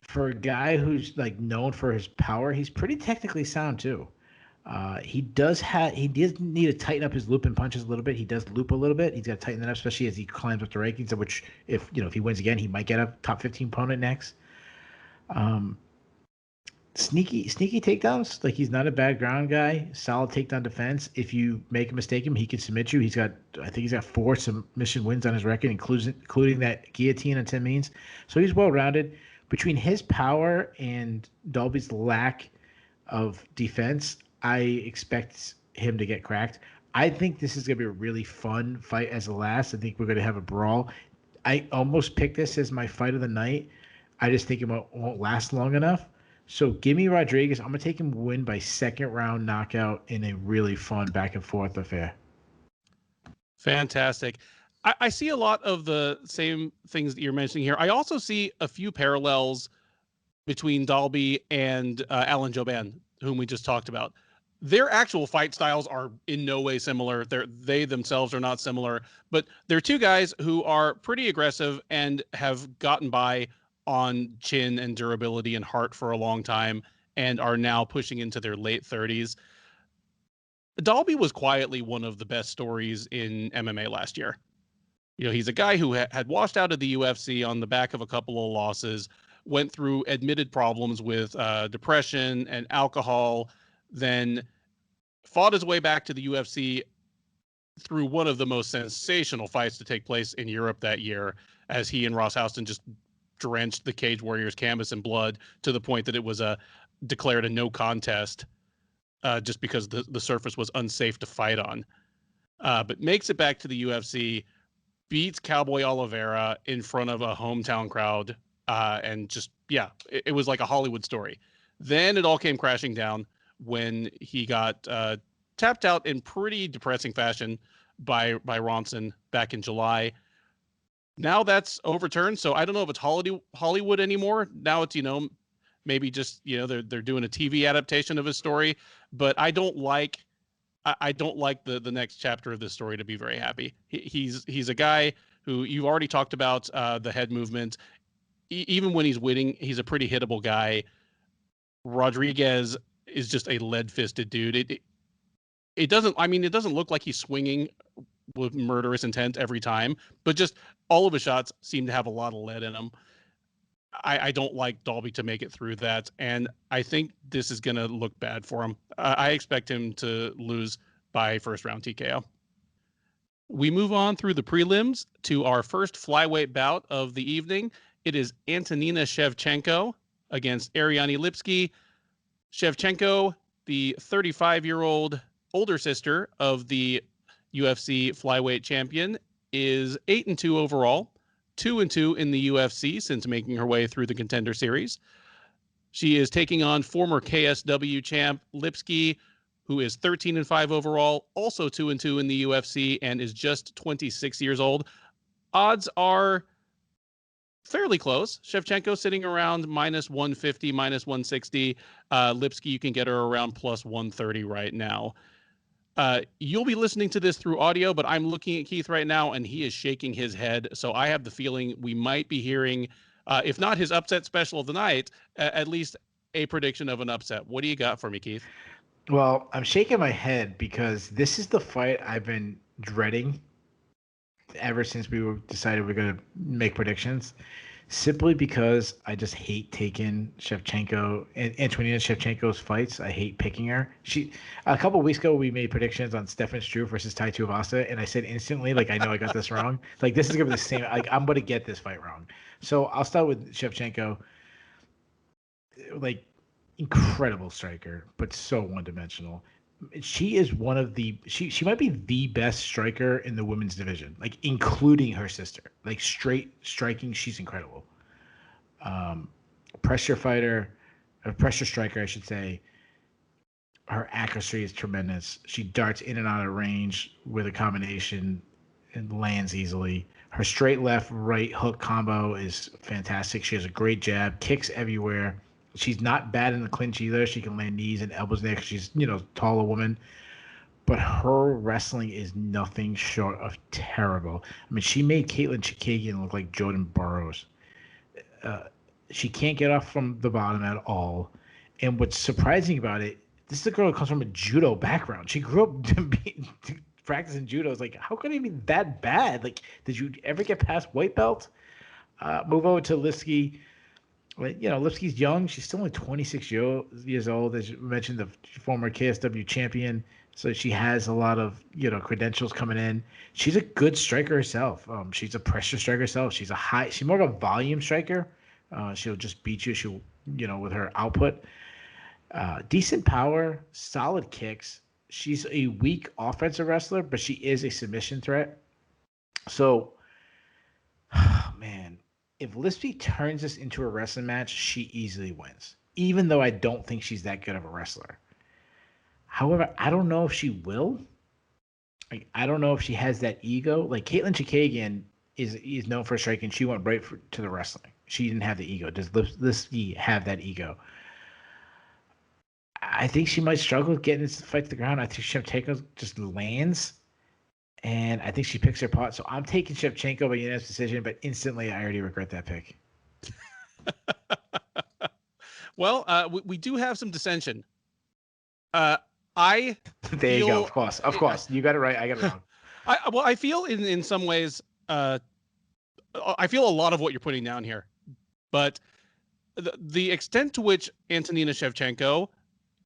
for a guy who's like known for his power, he's pretty technically sound too. He does need to tighten up his loop and punches a little bit. He does loop a little bit. He's got to tighten that up, especially as he climbs up the rankings, which if he wins again, he might get a top 15 opponent next. Sneaky takedowns. Like, he's not a bad ground guy. Solid takedown defense. If you make a mistake he can submit you. I think he's got 4 submission wins on his record, including that guillotine on 10 means. So he's well rounded. Between his power and Dalby's lack of defense, I expect him to get cracked. I think this is gonna be a really fun fight as the last. I think we're gonna have a brawl. I almost picked this as my fight of the night. I just think it won't last long enough. So give me Rodriguez. I'm going to take him win by second round knockout in a really fun back and forth affair. Fantastic. I see a lot of the same things that you're mentioning here. I also see a few parallels between Dalby and Alan Jouban, whom we just talked about. Their actual fight styles are in no way similar. They themselves are not similar, but they're two guys who are pretty aggressive and have gotten by on chin and durability and heart for a long time and are now pushing into their late 30s. Dalby was quietly one of the best stories in MMA last year. You know, he's a guy who had washed out of the UFC on the back of a couple of losses, went through admitted problems with depression and alcohol, then fought his way back to the UFC through one of the most sensational fights to take place in Europe that year, as he and Ross Houston just drenched the Cage Warriors canvas in blood to the point that it was declared a no contest just because the surface was unsafe to fight on. But makes it back to the UFC, beats Cowboy Oliveira in front of a hometown crowd, and just, yeah, it was like a Hollywood story. Then it all came crashing down when he got tapped out in pretty depressing fashion by Ronson back in July. Now that's overturned, so I don't know if it's Hollywood anymore. Now it's, maybe just, they're doing a TV adaptation of his story, but I don't like the next chapter of this story to be very happy. He's a guy who you've already talked about, the head movement. Even when he's winning, he's a pretty hittable guy. Rodriguez is just a lead-fisted dude. It doesn't look like he's swinging with murderous intent every time, but just all of his shots seem to have a lot of lead in them. I don't like Dalby to make it through that, and I think this is going to look bad for him. I expect him to lose by first round TKO. We move on through the prelims to our first flyweight bout of the evening. It is Antonina Shevchenko against Ariane Lipski. Shevchenko, the 35-year-old older sister of the UFC flyweight champion, is 8-2 overall, 2-2 in the UFC since making her way through the Contender Series. She is taking on former KSW champ Lipski, who is 13-5 overall, also 2-2 in the UFC, and is just 26 years old. Odds are fairly close. Shevchenko sitting around -150, -160. Lipski, you can get her around +130 right now. You'll be listening to this through audio, but I'm looking at Keith right now, and he is shaking his head. So I have the feeling we might be hearing, if not his upset special of the night, at least a prediction of an upset. What do you got for me, Keith? Well, I'm shaking my head because this is the fight I've been dreading ever since we decided we're going to make predictions. Simply because I just hate taking Shevchenko and Antonina Shevchenko's fights. I hate picking her. A couple of weeks ago, we made predictions on Stefan Struve versus Tai Tuivasa, and I said instantly, like, I know I got this wrong. Like, this is gonna be the same. Like, I'm gonna get this fight wrong. So I'll start with Shevchenko. Like, incredible striker, but so one-dimensional. She is one of the she might be the best striker in the women's division, like including her sister. Like straight striking, she's incredible. Pressure fighter, a pressure striker, I should say. Her accuracy is tremendous. She darts in and out of range with a combination and lands easily. Her straight left right hook combo is fantastic. She has a great jab, kicks everywhere. She's not bad in the clinch either. She can land knees and elbows there. She's, taller woman. But her wrestling is nothing short of terrible. I mean, she made Katlyn Chookagian look like Jordan Burroughs. She can't get off from the bottom at all. And what's surprising about it, this is a girl who comes from a judo background. She grew up practicing judo. It's like, how could it be that bad? Like, did you ever get past white belt? Move over to Lipski. Like, Lipski's young. She's still only 26 years old. As you mentioned, the former KSW champion. So she has a lot of, credentials coming in. She's a good striker herself. She's a pressure striker herself. She's more of a volume striker. She'll just beat you. With her output. Decent power, solid kicks. She's a weak offensive wrestler, but she is a submission threat. So, man, if Lipski turns this into a wrestling match, she easily wins, even though I don't think she's that good of a wrestler. However, I don't know if she will. Like, I don't know if she has that ego. Like, Katlyn Chookagian is known for striking. She went right to the wrestling. She didn't have the ego. Does Lipski have that ego? I think she might struggle getting this fight to the ground. I think Shevchenko just lands, and I think she picks her pot. So I'm taking Shevchenko by unanimous decision, but instantly I already regret that pick. Well, we do have some dissension. There you go. Of course. You got it right. I got it wrong. I feel in some ways, I feel a lot of what you're putting down here, but the extent to which Antonina Shevchenko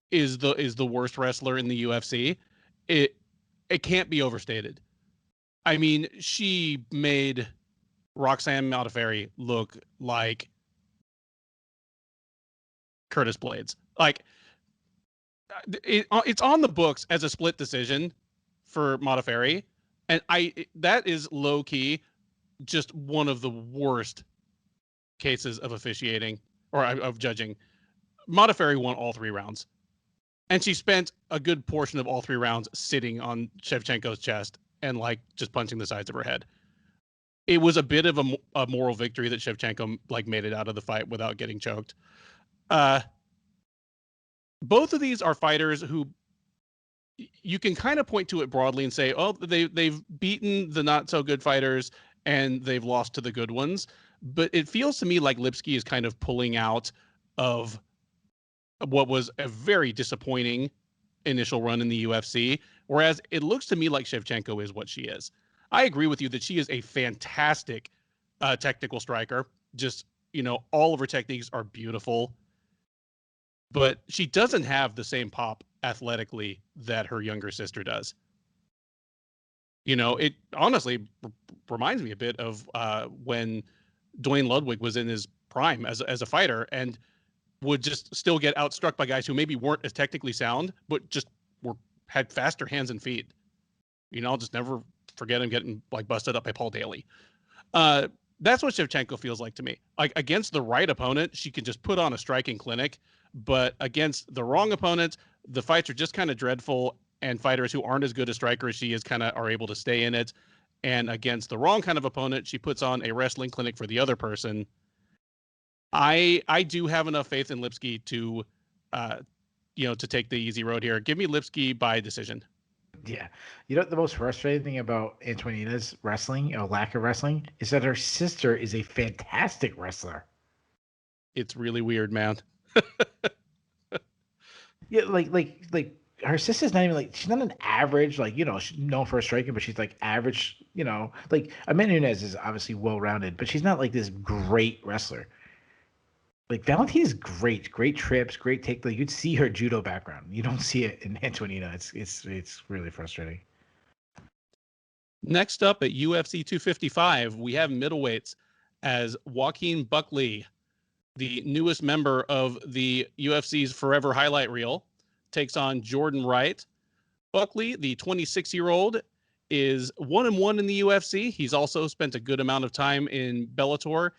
is the worst wrestler in the UFC, it can't be overstated. I mean, she made Roxanne Modafferi look like Curtis Blades. Like, it's on the books as a split decision for Modafferi, and that is low key just one of the worst cases of officiating or of judging. Modafferi won all 3 rounds. And she spent a good portion of all 3 rounds sitting on Shevchenko's chest and just punching the sides of her head. It was a bit of a moral victory that Shevchenko made it out of the fight without getting choked. Both of these are fighters who you can kind of point to it broadly and say, oh, they've beaten the not so good fighters and they've lost to the good ones. But it feels to me like Lipski is kind of pulling out of what was a very disappointing initial run in the UFC, whereas it looks to me like Shevchenko is what she is. I agree with you that she is a fantastic technical striker. Just, all of her techniques are beautiful, but she doesn't have the same pop athletically that her younger sister does. It honestly reminds me a bit of when Dwayne Ludwig was in his prime as a fighter and would just still get outstruck by guys who maybe weren't as technically sound, but just had faster hands and feet. I'll just never forget him getting busted up by Paul Daly. That's what Shevchenko feels like to me. Like, against the right opponent, she can just put on a striking clinic, but against the wrong opponent, the fights are just kind of dreadful, and fighters who aren't as good a striker as she is kind of are able to stay in it. And against the wrong kind of opponent, she puts on a wrestling clinic for the other person. I do have enough faith in Lipski to take the easy road here. Give me Lipski by decision. Yeah. The most frustrating thing about Antonina's wrestling, or lack of wrestling, is that her sister is a fantastic wrestler. It's really weird, man. Yeah, like her sister's not even she's not an average, she's known for her striking, but she's average, Amanda Nunes is obviously well-rounded, but she's not this great wrestler. Valentina's great trips, great take. You'd see her judo background. You don't see it in Antonina. It's really frustrating. Next up at UFC 255, we have middleweights as Joaquin Buckley, the newest member of the UFC's Forever Highlight Reel, takes on Jordan Wright. Buckley, the 26-year-old, is 1-1 in the UFC. He's also spent a good amount of time in Bellator.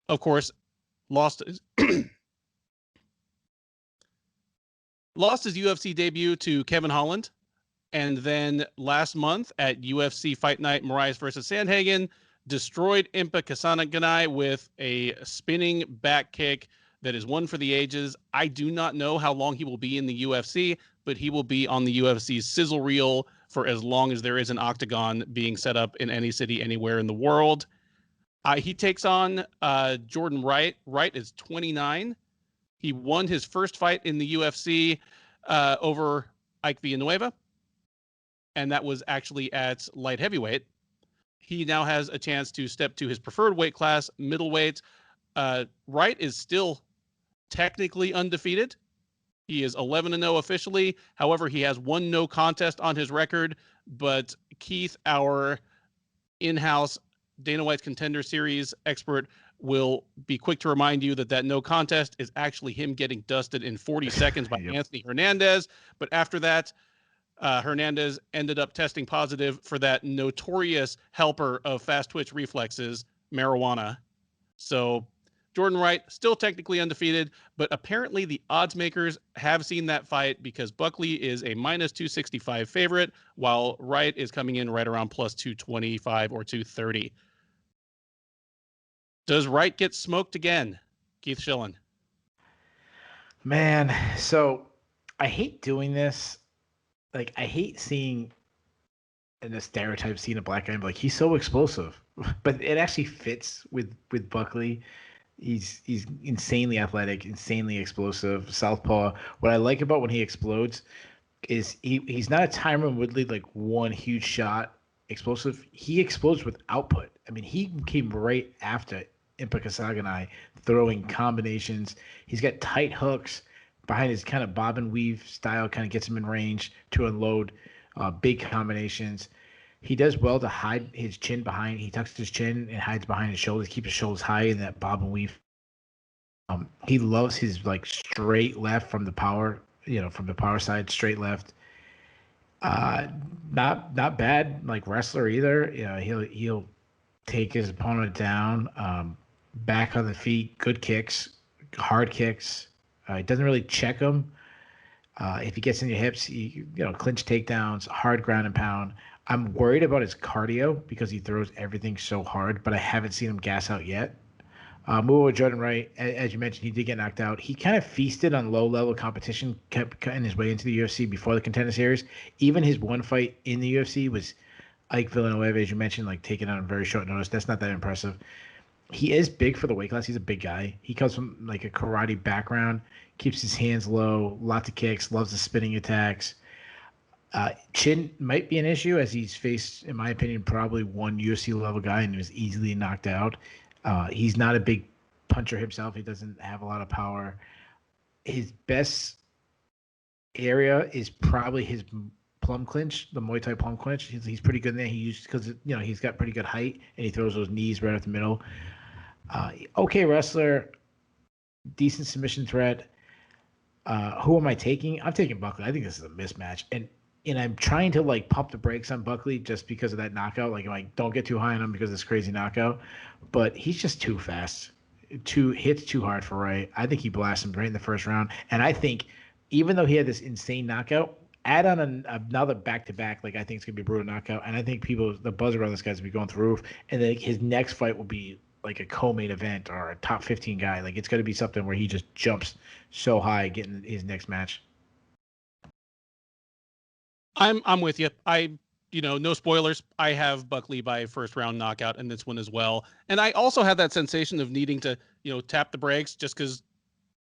Of course, lost his UFC debut to Kevin Holland. And then last month at UFC Fight Night, Moraes versus Sandhagen, destroyed Impa Kasanganay with a spinning back kick that is one for the ages. I do not know how long he will be in the UFC, but he will be on the UFC's sizzle reel for as long as there is an octagon being set up in any city anywhere in the world. He takes on Jordan Wright. Wright is 29. He won his first fight in the UFC over Ike Villanueva, and that was actually at light heavyweight. He now has a chance to step to his preferred weight class, middleweight. Wright is still technically undefeated. He is 11-0 officially. However, he has one no contest on his record. But Keith, our in-house Dana White's Contender Series expert, will be quick to remind you that that no contest is actually him getting dusted in 40 seconds by Anthony Hernandez. But after that, Hernandez ended up testing positive for that notorious helper of fast twitch reflexes, marijuana. So Jordan Wright still technically undefeated, but apparently the odds makers have seen that fight because Buckley is a minus 265 favorite, while Wright is coming in right around plus 225 or 230. Does Wright get smoked again? Keith Shillan. Man, so I hate doing this. Like, I hate seeing in a stereotype seeing a black guy and be like, he's so explosive. But it actually fits with Buckley. He's insanely athletic, insanely explosive, southpaw. What I like about when he explodes is he's not a Tyron Woodley, like one huge shot explosive. He explodes with output. I mean, he came right after Impa Kasaganai throwing combinations. He's got tight hooks behind his kind of bob and weave style, kind of gets him in range to unload big combinations. He does well to hide his chin behind. He tucks his chin and hides behind his shoulders, keeps his shoulders high in that bob and weave. He loves his like straight left from the power, from the power side, straight left. Not bad like wrestler either. He'll take his opponent down, back on the feet, good kicks, hard kicks. He doesn't really check him. If he gets in your hips, clinch takedowns, hard ground and pound. I'm worried about his cardio because he throws everything so hard, but I haven't seen him gas out yet. Move with Jordan Wright, as you mentioned, he did get knocked out. He kind of feasted on low-level competition, kept cutting his way into the UFC before the Contender Series. Even his one fight in the UFC was Ike Villanueva, as you mentioned, like taken on very short notice. That's not that impressive. He is big for the weight class. He's a big guy. He comes from like a karate background, keeps his hands low, lots of kicks, loves the spinning attacks. Chin might be an issue as he's faced, in my opinion, probably one UFC level guy and he was easily knocked out. He's not a big puncher himself. He doesn't have a lot of power. His best area is probably his plum clinch, the Muay Thai plum clinch. He's pretty good in there. Because he's got pretty good height and he throws those knees right up the middle. Okay wrestler, decent submission threat. Who am I taking? I'm taking Buckley. I think this is a mismatch, and I'm trying to like pump the brakes on Buckley just because of that knockout. Like don't get too high on him because of this crazy knockout, but he's just too fast. Hits too hard for Wright. I think he blasts him right in the first round, and I think even though he had this insane knockout, add on another back-to-back, like I think it's gonna be a brutal knockout, and I think the buzz around this guy's gonna be going through the roof, and then his next fight will be like a co-main event or a top 15 guy. Like it's gonna be something where he just jumps so high getting his next match. I'm with you. No spoilers. I have Buckley by first round knockout in this one as well. And I also had that sensation of needing to, tap the brakes just because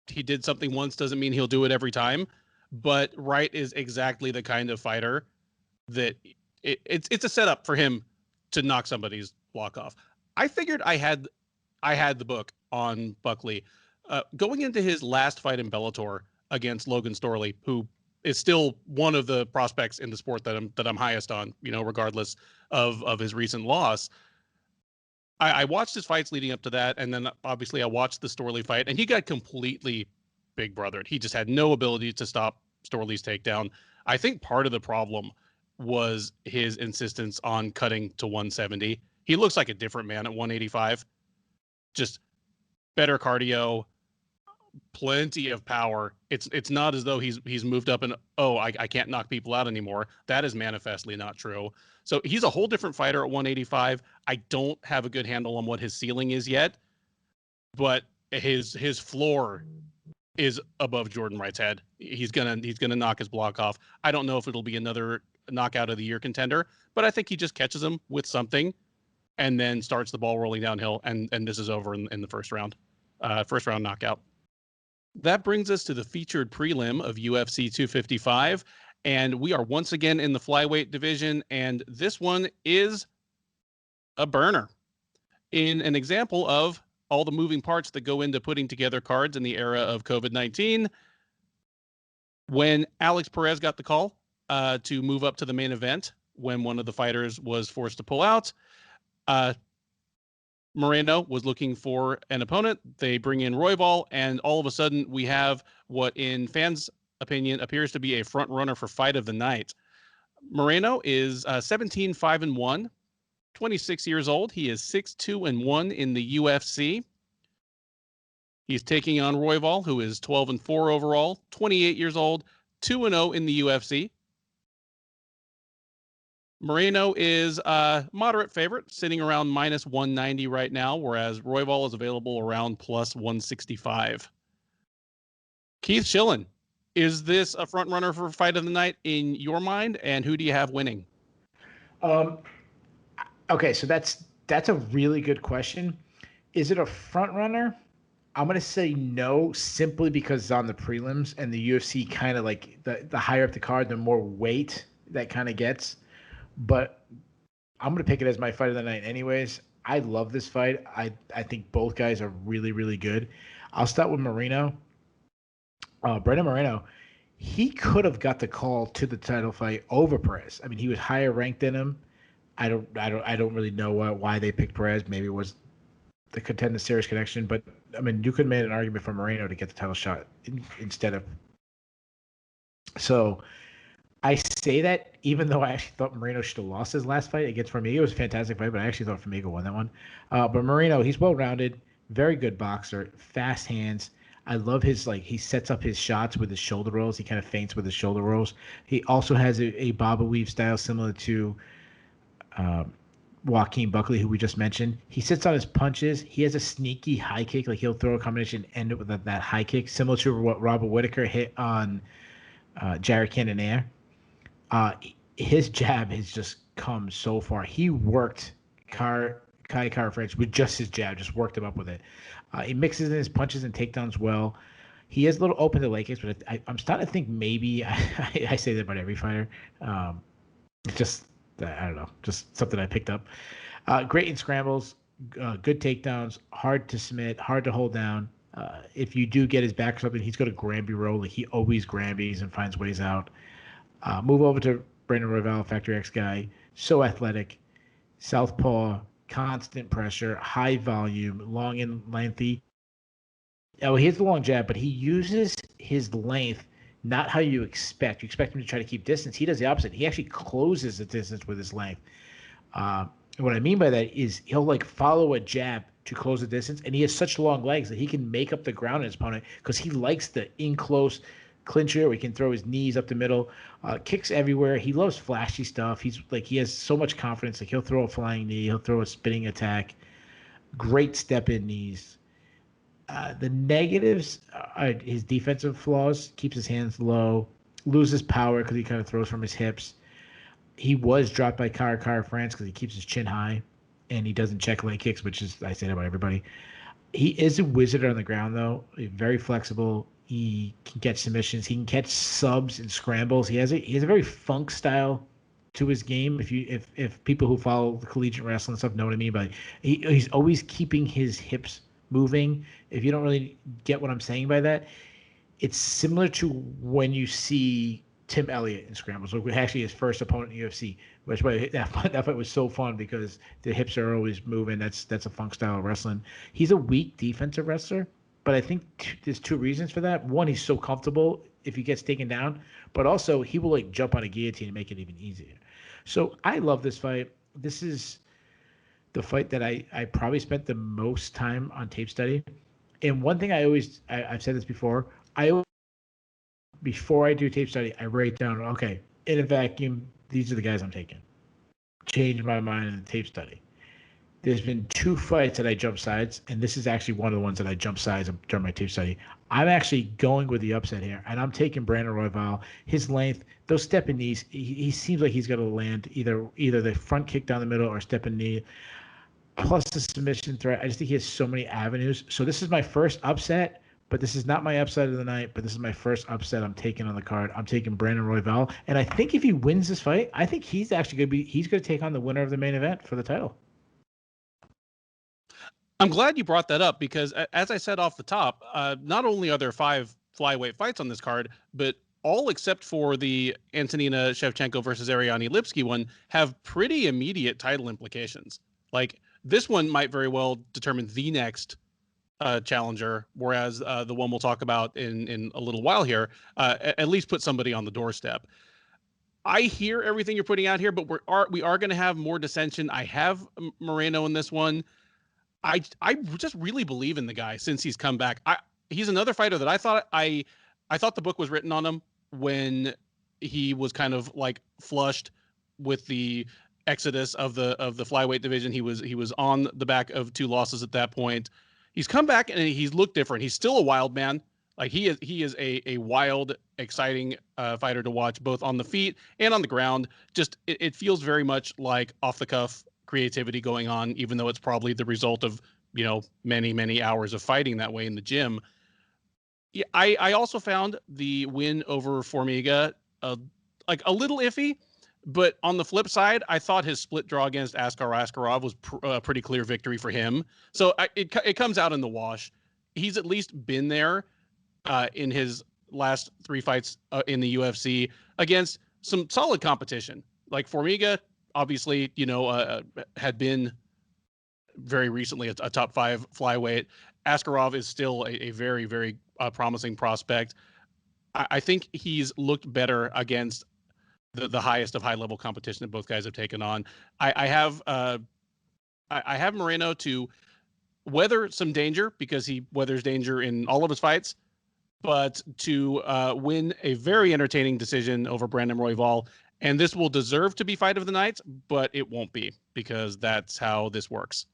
he did something once doesn't mean he'll do it every time. But Wright is exactly the kind of fighter that it's a setup for him to knock somebody's block off. I figured I had the book on Buckley going into his last fight in Bellator against Logan Storley, who is still one of the prospects in the sport that I'm highest on, regardless of his recent loss. I watched his fights leading up to that, and then obviously I watched the Storley fight, and he got completely big brothered. He just had no ability to stop Storley's takedown. I think part of the problem was his insistence on cutting to 170. He looks like a different man at 185. Just better cardio, plenty of power. It's not as though he's moved up and I can't knock people out anymore. That is manifestly not true. So he's a whole different fighter at 185. I don't have a good handle on what his ceiling is yet, but his floor is above Jordan Wright's head. He's gonna knock his block off. I don't know if it'll be another knockout of the year contender, but I think he just catches him with something and then starts the ball rolling downhill, and this is over in the first round knockout. That brings us to the featured prelim of UFC 255, and we are once again in the flyweight division, and this one is a burner. In an example of all the moving parts that go into putting together cards in the era of COVID-19. When Alex Perez got the call to move up to the main event, when one of the fighters was forced to pull out, Moreno was looking for an opponent. They bring in Royval, and all of a sudden we have what, in fans' opinion, appears to be a front runner for fight of the night. Moreno is 17-5-1, 26 years old. He is 6-2-1 in the UFC. He's taking on Royval, who is 12-4 overall, 28 years old, 2-0 in the UFC. Moreno is a moderate favorite, sitting around minus 190 right now, whereas Royval is available around plus 165. Keith Shillan, is this a front runner for fight of the night in your mind, and who do you have winning? Okay, so that's a really good question. Is it a front runner? I'm going to say no, simply because it's on the prelims, and the UFC kind of like the higher up the card, the more weight that kind of gets. But I'm going to pick it as my fight of the night anyways. I love this fight. I think both guys are really, really good. I'll start with Moreno. Brandon Moreno, he could have got the call to the title fight over Perez. I mean, he was higher ranked than him. I don't really know why they picked Perez. Maybe it was the Contender Series connection. But, I mean, you could have made an argument for Moreno to get the title shot instead of. So I say that even though I actually thought Moreno should have lost his last fight against Formiga. It was a fantastic fight, but I actually thought Formiga won that one. But Moreno, he's well-rounded, very good boxer, fast hands. I love his, he sets up his shots with his shoulder rolls. He kind of feints with his shoulder rolls. He also has a Baba weave style similar to Joaquin Buckley, who we just mentioned. He sits on his punches. He has a sneaky high kick. Like, he'll throw a combination and end it with that high kick, similar to what Robert Whitaker hit on Jared Cannonier. His jab has just come so far. He worked Kai Kara-France with just his jab, just worked him up with it. He mixes in his punches and takedowns well. He is a little open to leg kicks, but I'm starting to think maybe I say that about every fighter. Just I don't know, just something I picked up. Great in scrambles, good takedowns, hard to submit, hard to hold down. If you do get his back or something, he's got a Granby roll. Like, he always Granbys and finds ways out. Move over to Brandon Royval, Factory X guy. So athletic, southpaw, constant pressure, high volume, long and lengthy. Oh, he has the long jab, but he uses his length not how you expect. You expect him to try to keep distance. He does the opposite. He actually closes the distance with his length. And what I mean by that is he'll follow a jab to close the distance, and he has such long legs that he can make up the ground in his opponent because he likes the in-close clincher where he can throw his knees up the middle, kicks everywhere. He loves flashy stuff. He has so much confidence. He'll throw a flying knee, he'll throw a spinning attack, great step-in knees. The negatives are his defensive flaws, keeps his hands low, loses power because he kind of throws from his hips. He was dropped by Kara-France because he keeps his chin high and he doesn't check leg kicks, which is, I say that about everybody. He is a wizard on the ground, though. Very flexible. He can catch submissions. He can catch subs and scrambles. He has a very funk style to his game. If people who follow the collegiate wrestling stuff know what I mean, but he's always keeping his hips moving. If you don't really get what I'm saying by that, it's similar to when you see Tim Elliott in scrambles, which was actually his first opponent in the UFC. Which that fight was so fun because the hips are always moving. That's a funk style of wrestling. He's a weak defensive wrestler, but I think there's two reasons for that. One, he's so comfortable if he gets taken down, but also he will jump on a guillotine and make it even easier. So I love this fight. This is the fight that I probably spent the most time on tape study. And one thing I've said this before, before I do tape study, I write down, okay, in a vacuum, these are the guys I'm taking. Change my mind in the tape study. There's been two fights that I jumped sides, and this is actually one of the ones that I jumped sides during my tape study. I'm actually going with the upset here, and I'm taking Brandon Royval. His length, those step-in knees, he seems like he's going to land either the front kick down the middle or step-in knee, plus the submission threat. I just think he has so many avenues. So this is my first upset, but this is not my upset of the night, but this is my first upset I'm taking on the card. I'm taking Brandon Royval, and I think if he wins this fight, I think he's actually going to take on the winner of the main event for the title. I'm glad you brought that up because, as I said off the top, not only are there 5 flyweight fights on this card, but all except for the Antonina Shevchenko versus Ariane Lipski one have pretty immediate title implications. Like, this one might very well determine the next challenger, whereas the one we'll talk about in a little while here, at least put somebody on the doorstep. I hear everything you're putting out here, but we are going to have more dissension. I have Moreno in this one. I just really believe in the guy since he's come back. He's another fighter that I thought the book was written on him when he was kind of like flushed with the exodus of the flyweight division. He was on the back of 2 losses at that point. He's come back and he's looked different. He's still a wild man. Like he is a wild, exciting fighter to watch both on the feet and on the ground. Just it feels very much like off the cuff creativity going on, even though it's probably the result of, many hours of fighting that way in the gym. Yeah, I also found the win over Formiga like a little iffy, but on the flip side, I thought his split draw against Askarov was a pretty clear victory for him. So it comes out in the wash. He's at least been there in his last 3 fights in the UFC against some solid competition. Like Formiga, obviously, had been very recently a top 5 flyweight. Askarov is still a very, very promising prospect. I think he's looked better against the highest of high-level competition that both guys have taken on. I have Moreno to weather some danger because he weathers danger in all of his fights, but to win a very entertaining decision over Brandon Royval. And this will deserve to be fight of the night, but it won't be because that's how this works.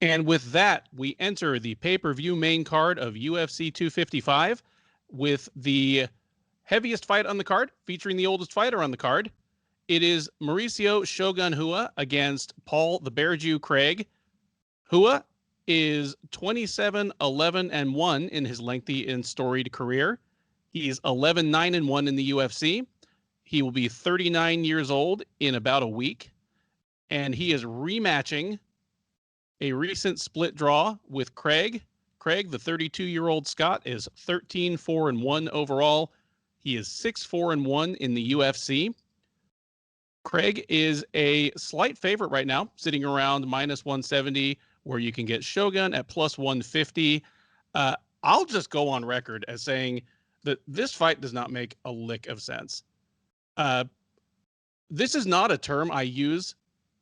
And with that, we enter the pay-per-view main card of UFC 255 with the heaviest fight on the card, featuring the oldest fighter on the card. It is Mauricio Shogun Rua against Paul the Bear Jew Craig. Rua is 27-11-1 in his lengthy and storied career. He's 11-9-1 in the UFC. He will be 39 years old in about a week, and he is rematching a recent split draw with Craig. Craig, the 32-year-old Scot, is 13-4-1 overall. He is 6-4-1 in the UFC. Craig is a slight favorite right now, sitting around -170, where you can get Shogun at +150. I'll just go on record as saying that this fight does not make a lick of sense. This is not a term I use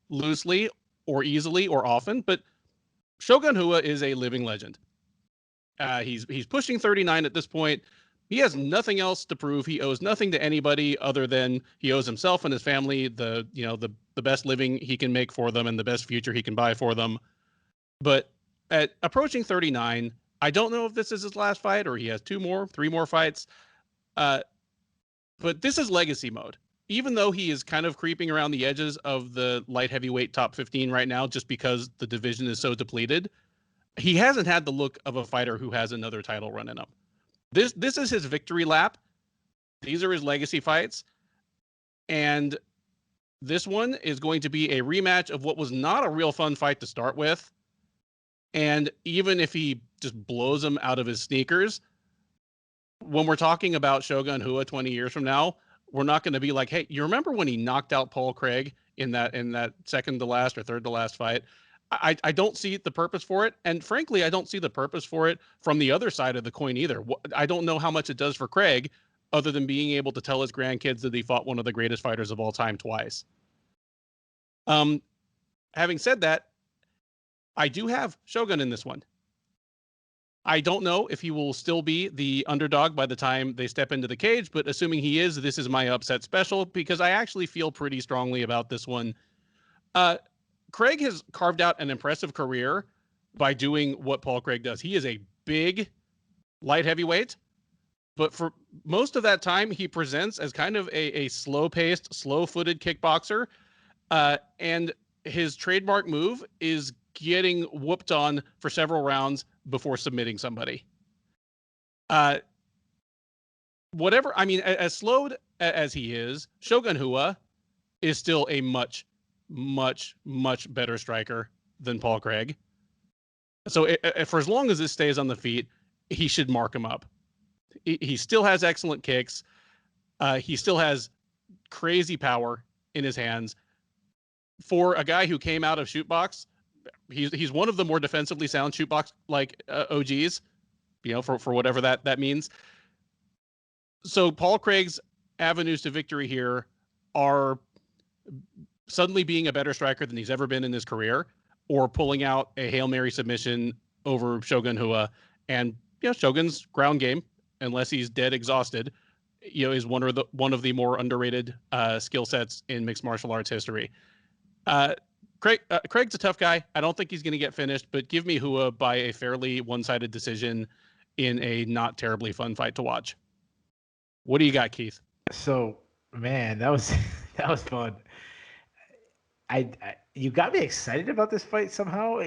loosely or easily or often, but Shogun Rua is a living legend. He's pushing 39 at this point. He has nothing else to prove. He owes nothing to anybody other than he owes himself and his family the best living he can make for them and the best future he can buy for them. But at approaching 39, I don't know if this is his last fight or he has 3 more fights. But this is legacy mode. Even though he is kind of creeping around the edges of the light heavyweight top 15 right now, just because the division is so depleted, he hasn't had the look of a fighter who has another title run in him. This is his victory lap. These are his legacy fights. And this one is going to be a rematch of what was not a real fun fight to start with. And even if he just blows him out of his sneakers, when we're talking about Shogun Rua 20 years from now, we're not going to be like, hey, you remember when he knocked out Paul Craig in that second to last or third to last fight? I don't see the purpose for it. And frankly, I don't see the purpose for it from the other side of the coin either. I don't know how much it does for Craig other than being able to tell his grandkids that he fought one of the greatest fighters of all time twice. Having said that, I do have Shogun in this one. I don't know if he will still be the underdog by the time they step into the cage, but assuming he is, this is my upset special because I actually feel pretty strongly about this one. Craig has carved out an impressive career by doing what Paul Craig does. He is a big light heavyweight, but for most of that time, he presents as kind of a slow-paced, slow-footed kickboxer, and his trademark move is getting whooped on for several rounds before submitting somebody. As slowed as he is, Shogun Rua is still a much, much, much better striker than Paul Craig. So for as long as this stays on the feet, he should mark him up. He still has excellent kicks. He still has crazy power in his hands. For a guy who came out of shootbox, he's one of the more defensively sound shootbox like OGs, for whatever that means. So Paul Craig's avenues to victory here are suddenly being a better striker than he's ever been in his career, or pulling out a Hail Mary submission over Shogun Rua. And Shogun's ground game, unless he's dead exhausted, is one of the more underrated skill sets in mixed martial arts history. Craig's a tough guy. I don't think he's going to get finished, but give me Rua by a fairly one-sided decision in a not terribly fun fight to watch. What do you got, Keith? So, man, that was fun. You got me excited about this fight somehow.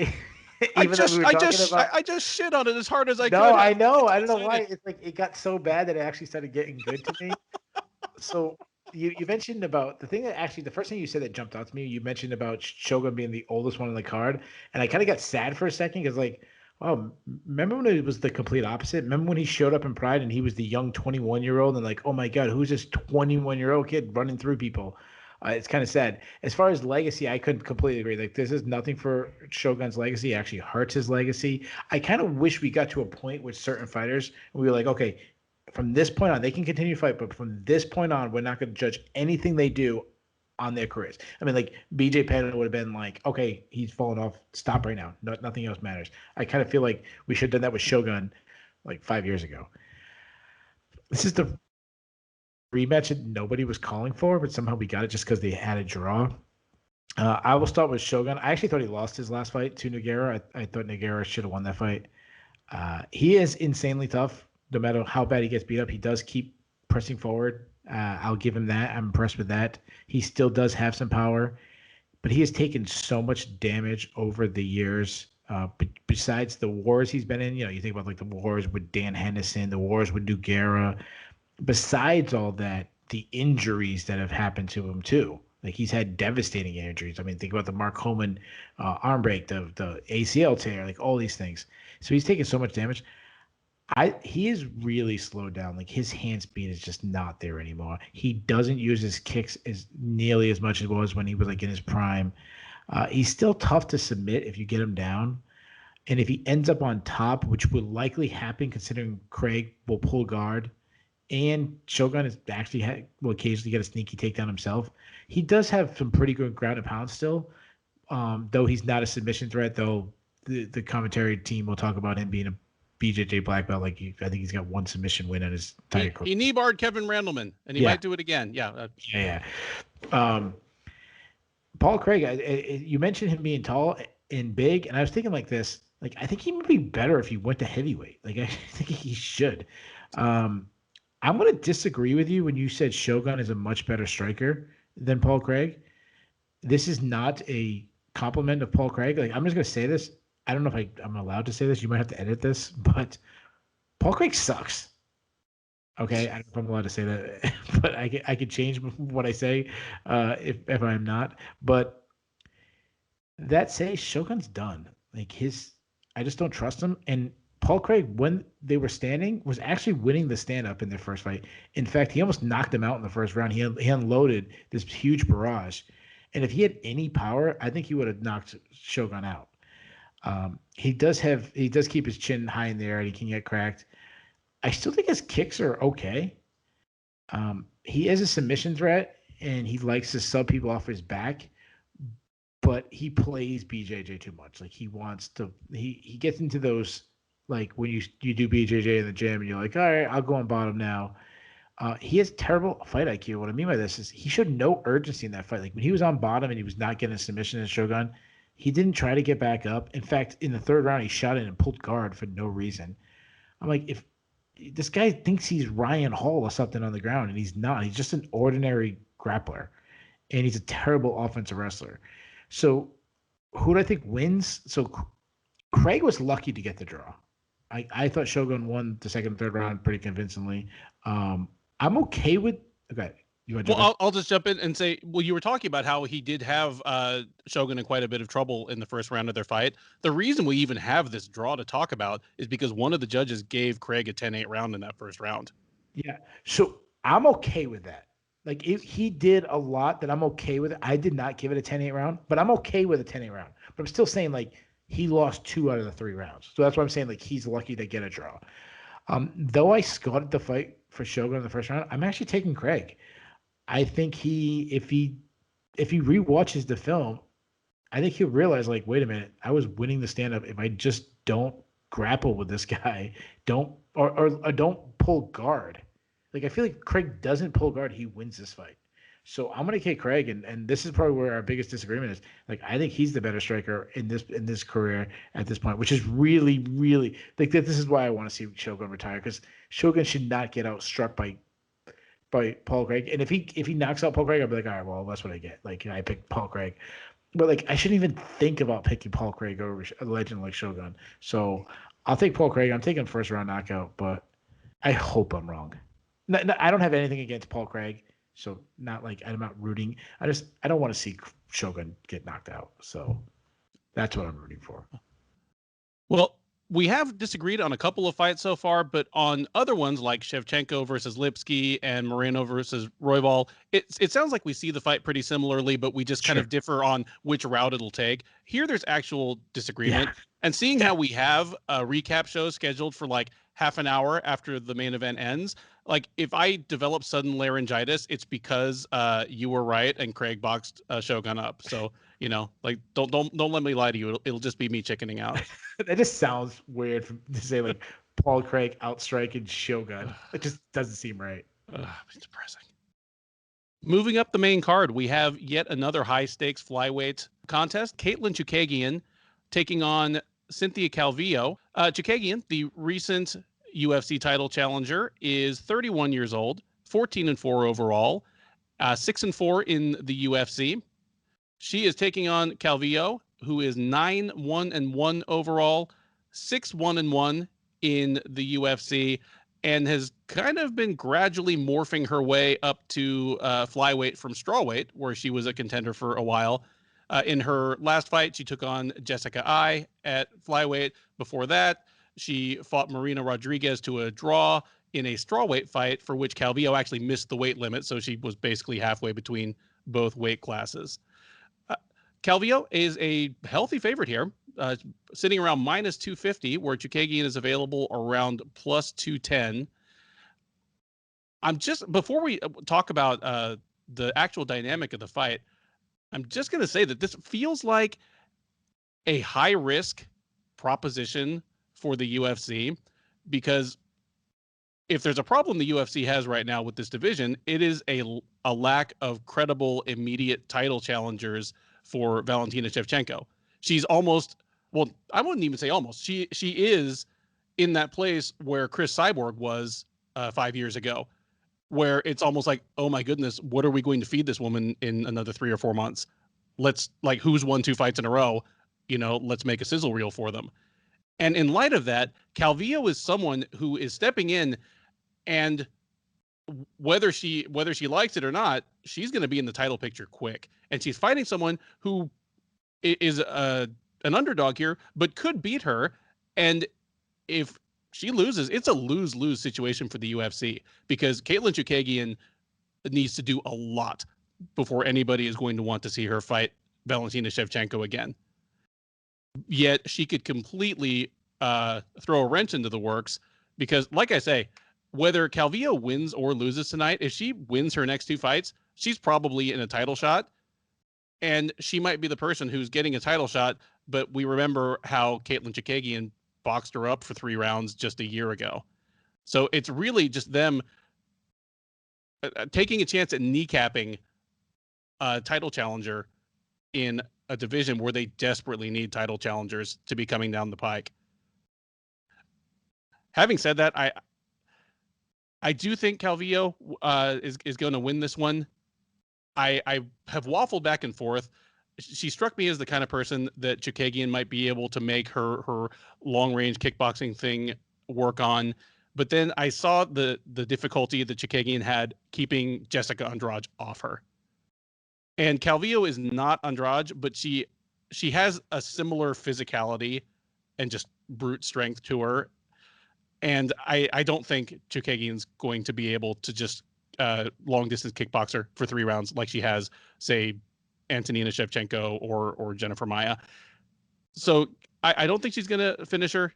I just shit on it as hard as I could. No, I know. I don't know why. It's like it got so bad that it actually started getting good to me. So you mentioned about the thing that actually the first thing you said that jumped out to me. You mentioned about Shogun being the oldest one on the card, and I kind of got sad for a second because wow, remember when it was the complete opposite? Remember when he showed up in Pride and he was the young 21-year-old and oh my God, who's this 21-year-old kid running through people? It's kind of sad. As far as legacy, I couldn't completely agree. This is nothing for Shogun's legacy. It actually hurts his legacy. I kind of wish we got to a point with certain fighters and we were like, okay, from this point on, they can continue to fight, but from this point on, we're not going to judge anything they do on their careers. I mean, BJ Penn would have been okay, he's fallen off. Stop right now. Nothing else matters. I kind of feel like we should have done that with Shogun 5 years ago. This is the rematch that nobody was calling for, but somehow we got it just because they had a draw. I will start with Shogun. I actually thought he lost his last fight to Nogueira. I thought Nogueira should have won that fight. He is insanely tough. No matter how bad he gets beat up, he does keep pressing forward. I'll give him that. I'm impressed with that. He still does have some power, but he has taken so much damage over the years. Besides the wars he's been in, you think about the wars with Dan Henderson, the wars with Nogueira. Besides all that, the injuries that have happened to him too. He's had devastating injuries. I mean, think about the Mark Holman arm break, the ACL tear, all these things. So he's taken so much damage. He is really slowed down. His hand speed is just not there anymore. He doesn't use his kicks as nearly as much as it was when he was in his prime. He's still tough to submit if you get him down. And if he ends up on top, which will likely happen considering Craig will pull guard, and Shogun will occasionally get a sneaky takedown himself. He does have some pretty good ground and pound still, though he's not a submission threat. Though the commentary team will talk about him being a BJJ black belt. I think he's got one submission win on his entire career. He knee-barred Kevin Randleman, and he might do it again. Yeah. Yeah. Paul Craig, you mentioned him being tall and big, and I was thinking this. I think he would be better if he went to heavyweight. I think he should. I'm going to disagree with you when you said Shogun is a much better striker than Paul Craig. This is not a compliment of Paul Craig. I'm just going to say this. I don't know if I'm allowed to say this. You might have to edit this, but Paul Craig sucks. Okay, I don't know if I'm allowed to say that, but I could change what I say if I'm not. But that says Shogun's done. I just don't trust him. And Paul Craig, when they were standing, was actually winning the stand-up in their first fight. In fact, he almost knocked him out in the first round. He unloaded this huge barrage. And if he had any power, I think he would have knocked Shogun out. He does keep his chin high in the air and he can get cracked. I still think his kicks are okay. He is a submission threat and he likes to sub people off his back, but he plays BJJ too much. He wants to, he gets into those, when you do BJJ in the gym and you're all right, I'll go on bottom now. He has terrible fight IQ. What I mean by this is he showed no urgency in that fight. When he was on bottom and he was not getting a submission in Shogun, he didn't try to get back up. In fact, in the third round, he shot in and pulled guard for no reason. I'm if this guy thinks he's Ryan Hall or something on the ground, and he's not. He's just an ordinary grappler, and he's a terrible offensive wrestler. So who do I think wins? So Craig was lucky to get the draw. I thought Shogun won the second and third round pretty convincingly. I'm okay with You want to jump in? I'll just jump in and say, well, you were talking about how he did have Shogun in quite a bit of trouble in the first round of their fight. The reason we even have this draw to talk about is because one of the judges gave Craig a 10-8 round in that first round. Yeah. So I'm okay with that. Like he did a lot that I'm okay with. I did not give it a 10-8 round, but I'm okay with a 10-8 round. But I'm still saying like he lost 2 out of the 3 rounds. So that's why I'm saying like he's lucky to get a draw. Though I scouted the fight for Shogun in the first round, I'm actually taking Craig. I think if he rewatches the film, I think he'll realize like, wait a minute, I was winning the stand-up if I just don't grapple with this guy, don't pull guard. Like I feel like Craig doesn't pull guard, he wins this fight. So I'm gonna take Craig, and this is probably where our biggest disagreement is. Like I think he's the better striker in this career at this point, which is really, really like this is why I want to see Shogun retire, because Shogun should not get outstruck by Paul Craig. And if he knocks out Paul Craig, I'll be like, all right, well, that's what I get. Like I picked Paul Craig. But like I shouldn't even think about picking Paul Craig over a legend like Shogun. So I'll take Paul Craig. I'm taking first round knockout, but I hope I'm wrong. No, I don't have anything against Paul Craig, so not like I'm not rooting. I don't want to see Shogun get knocked out. So that's what I'm rooting for. Well, we have disagreed on a couple of fights so far, but on other ones like Shevchenko versus Lipski and Moreno versus Royval, it sounds like we see the fight pretty similarly, but we just kind of differ on which route it'll take. Here, there's actual disagreement. Yeah. And seeing how we have a recap show scheduled for like half an hour after the main event ends, like if I develop sudden laryngitis, it's because you were right and Craig boxed Shogun up. So you know, like don't let me lie to you. It'll just be me chickening out. That just sounds weird to say like Paul Craig outstriking Shogun. It just doesn't seem right. It's depressing. Moving up the main card, we have yet another high stakes flyweight contest. Katlyn Chookagian taking on Cynthia Calvillo. Chookagian, the recent UFC title challenger, is 31 years old, 14-4 overall, 6-4 in the UFC. She is taking on Calvillo, who is 9-1-1 overall, 6-1-1 in the UFC, and has kind of been gradually morphing her way up to flyweight from strawweight, where she was a contender for a while. In her last fight, she took on Jessica Ai at flyweight. Before that, she fought Marina Rodriguez to a draw in a strawweight fight, for which Calvillo actually missed the weight limit, so she was basically halfway between both weight classes. Calvillo is a healthy favorite here, sitting around minus 250, where Chookagian is available around plus 210. Before we talk about the actual dynamic of the fight, I'm just going to say that this feels like a high-risk proposition for the UFC, because if there's a problem the UFC has right now with this division, it is a lack of credible, immediate title challengers for Valentina Shevchenko. She's almost, well, I wouldn't even say almost. She is in that place where Chris Cyborg was 5 years ago, where it's almost like, oh my goodness, what are we going to feed this woman in another 3 or 4 months? Let's, like, who's won 2 fights in a row? You know, let's make a sizzle reel for them. And in light of that, Calvillo is someone who is stepping in, and whether she likes it or not, she's going to be in the title picture quick. And she's fighting someone who is an underdog here, but could beat her. And if she loses, it's a lose-lose situation for the UFC, because Katlyn Chookagian needs to do a lot before anybody is going to want to see her fight Valentina Shevchenko again. Yet she could completely throw a wrench into the works, because, like I say, whether Calvillo wins or loses tonight, if she wins her next 2 fights, she's probably in a title shot, and she might be the person who's getting a title shot. But we remember how Katlyn Chookagian boxed her up for 3 rounds just a year ago. So it's really just them taking a chance at kneecapping a title challenger in a division where they desperately need title challengers to be coming down the pike. Having said that, I do think Calvillo is going to win this one. I have waffled back and forth. She struck me as the kind of person that Chookagian might be able to make her long-range kickboxing thing work on. But then I saw the difficulty that Chookagian had keeping Jessica Andrade off her. And Calvillo is not Andrade, but she has a similar physicality and just brute strength to her. And I don't think Chookagian's going to be able to just long distance kickboxer for 3 rounds like she has, say, Antonina Shevchenko or Jennifer Maia. So I don't think she's gonna finish her.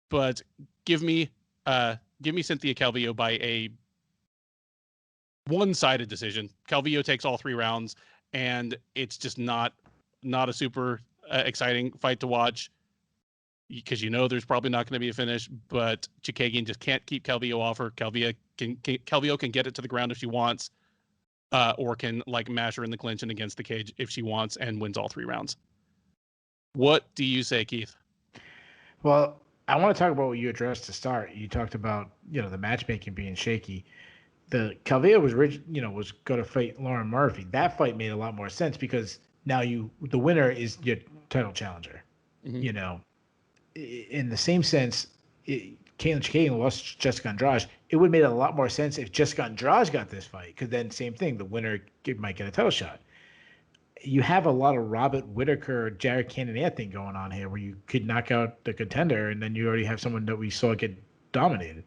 But give me Cynthia Calvillo by a one-sided decision. Calvillo takes all 3 rounds, and it's just not a super exciting fight to watch, because there's probably not going to be a finish. But Chookagian just can't keep Calvillo off her. Calvillo can get it to the ground if she wants, or can mash her in the clinch and against the cage if she wants, and wins all 3 rounds. What do you say, Keith? Well, I want to talk about what you addressed to start. You talked about the matchmaking being shaky. The Calvillo was going to fight Lauren Murphy. That fight made a lot more sense because now the winner is your title challenger. Mm-hmm. In the same sense, Katlyn Chookagian lost Jessica Andrade. It would have made a lot more sense if Jessica Andrade got this fight, because then same thing, the winner might get a title shot. You have a lot of Robert Whitaker, Jared Cannonier thing going on here, where you could knock out the contender, and then you already have someone that we saw get dominated.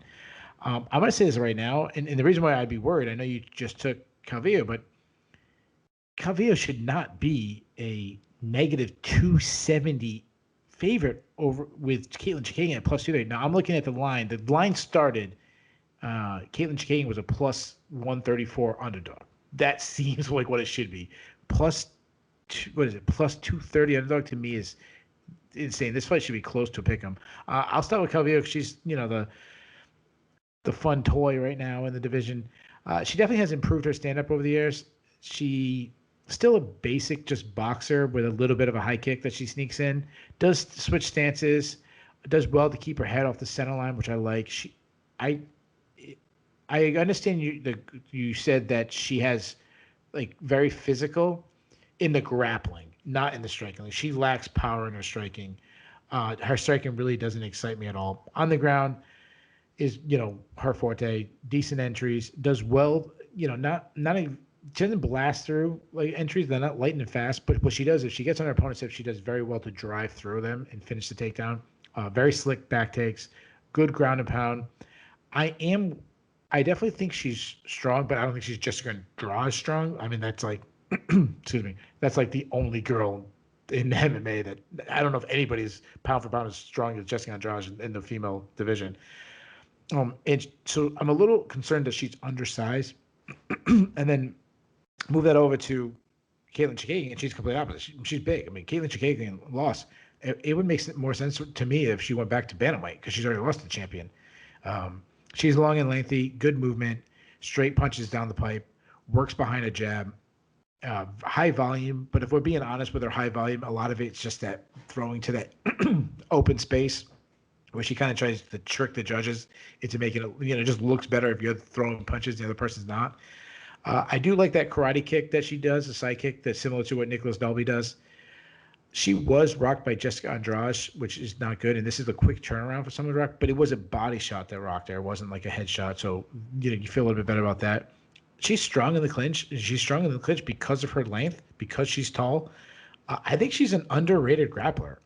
I'm going to say this right now, and the reason why I'd be worried, I know you just took Calvillo, but Calvillo should not be a negative 270 favorite over with Katlyn Chookagian at plus 230. Now, I'm looking at the line. The line started, Katlyn Chookagian was a plus 134 underdog. That seems like what it should be. Plus 230 underdog to me is insane. This fight should be close to a pick 'em. I'll start with Calvillo because she's the fun toy right now in the division. She definitely has improved her stand-up over the years. She still a basic just boxer with a little bit of a high kick that she sneaks in. Does switch stances. Does well to keep her head off the center line, which I like. I understand you said that she has very physical in the grappling, not in the striking. She lacks power in her striking. Her striking really doesn't excite me at all. On the ground is her forte. Decent entries. Does well. She doesn't blast through entries. They're not light and fast. But what she does is she gets on her opponent's hips. She does very well to drive through them and finish the takedown. Very slick back takes. Good ground and pound. I definitely think she's strong, but I don't think she's just going to draw as strong. I mean, that's excuse me. That's the only girl in MMA that I don't know if anybody's pound for pound as strong as Jessica Andrade in the female division. And so I'm a little concerned that she's undersized, and then move that over to Katlyn Chookagian, and she's complete opposite. She's big. I mean, Katlyn Chookagian lost. It would make more sense to me if she went back to bantamweight because she's already lost the champion. She's long and lengthy, good movement, straight punches down the pipe, works behind a jab, high volume. But if we're being honest with her high volume, a lot of it's just that throwing to that open space where she kind of tries to trick the judges into making it, just looks better if you're throwing punches, the other person's not. I do like that karate kick that she does, a side kick that's similar to what Nicolas Dalby does. She was rocked by Jessica Andrade, which is not good, and this is a quick turnaround for someone to rock, but it was a body shot that rocked her. It wasn't like a headshot, so you feel a little bit better about that. She's strong in the clinch. She's strong in the clinch because of her length, because she's tall. I think she's an underrated grappler.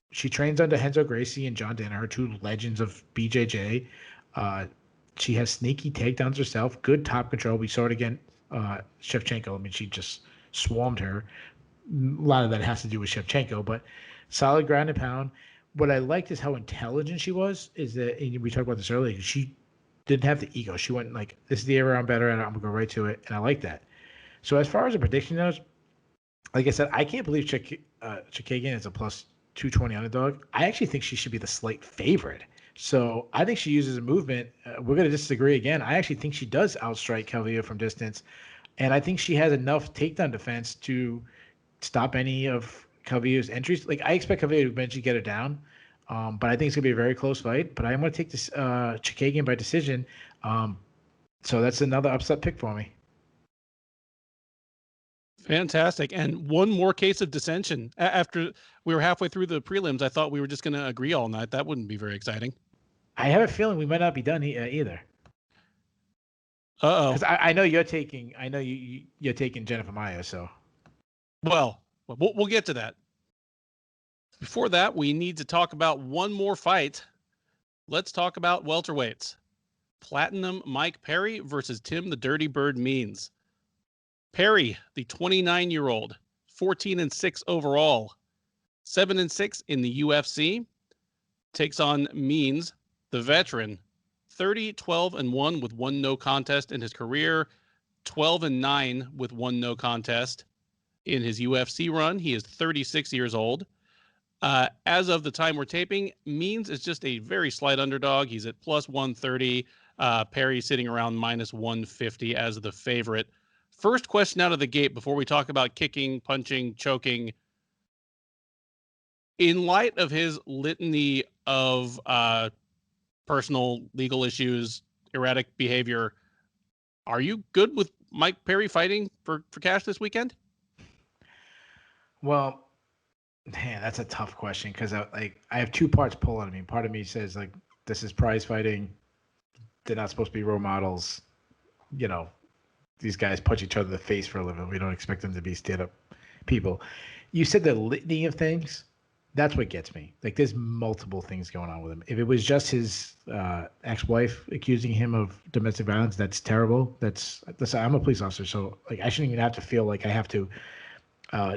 She trains under Renzo Gracie and John Danaher, 2 legends of BJJ. She has sneaky takedowns herself, good top control. We saw it again, Shevchenko. I mean, she just swarmed her. A lot of that has to do with Shevchenko, but solid ground and pound. What I liked is how intelligent she was. Is that, and we talked about this earlier, she didn't have the ego. She went this is the area I'm better at. I'm going to go right to it, and I like that. So as far as the prediction goes, like I said, I can't believe Chookagian is a plus 220 underdog. I actually think she should be the slight favorite. So I think she uses a movement. We're going to disagree again. I actually think she does outstrike Calvillo from distance, and I think she has enough takedown defense to stop any of Calvillo's entries. I expect Calvillo to eventually get her down, but I think it's going to be a very close fight. But I'm going to take this Chookagian by decision. So that's another upset pick for me. Fantastic. And one more case of dissension. After we were halfway through the prelims, I thought we were just going to agree all night. That wouldn't be very exciting. I have a feeling we might not be done either. Uh-oh. Because I know you're taking. I know you're taking Jennifer Maia. So Well, we'll get to that. Before that, we need to talk about one more fight. Let's talk about welterweights. Platinum Mike Perry versus Tim the Dirty Bird Means. Perry, the 29-year-old, 14-6 overall, 7-6 in the UFC, takes on Means, the veteran, 30-12-1 with one no contest in his career, 12-9 with one no contest in his UFC run. He is 36 years old. As of the time we're taping, Means is just a very slight underdog. He's at plus 130. Perry sitting around minus 150 as the favorite. First question out of the gate before we talk about kicking, punching, choking. In light of his litany of personal legal issues, erratic behavior, are you good with Mike Perry fighting for cash this weekend? Well, man, that's a tough question because I have two parts pulling me. Part of me says like this is prize fighting. They're not supposed to be role models. You know, these guys punch each other in the face for a living. We don't expect them to be stand-up people. You said the litany of things. That's what gets me. Like there's multiple things going on with him. If it was just his ex-wife accusing him of domestic violence, that's terrible. Listen, I'm a police officer, so like I shouldn't even have to feel like I have to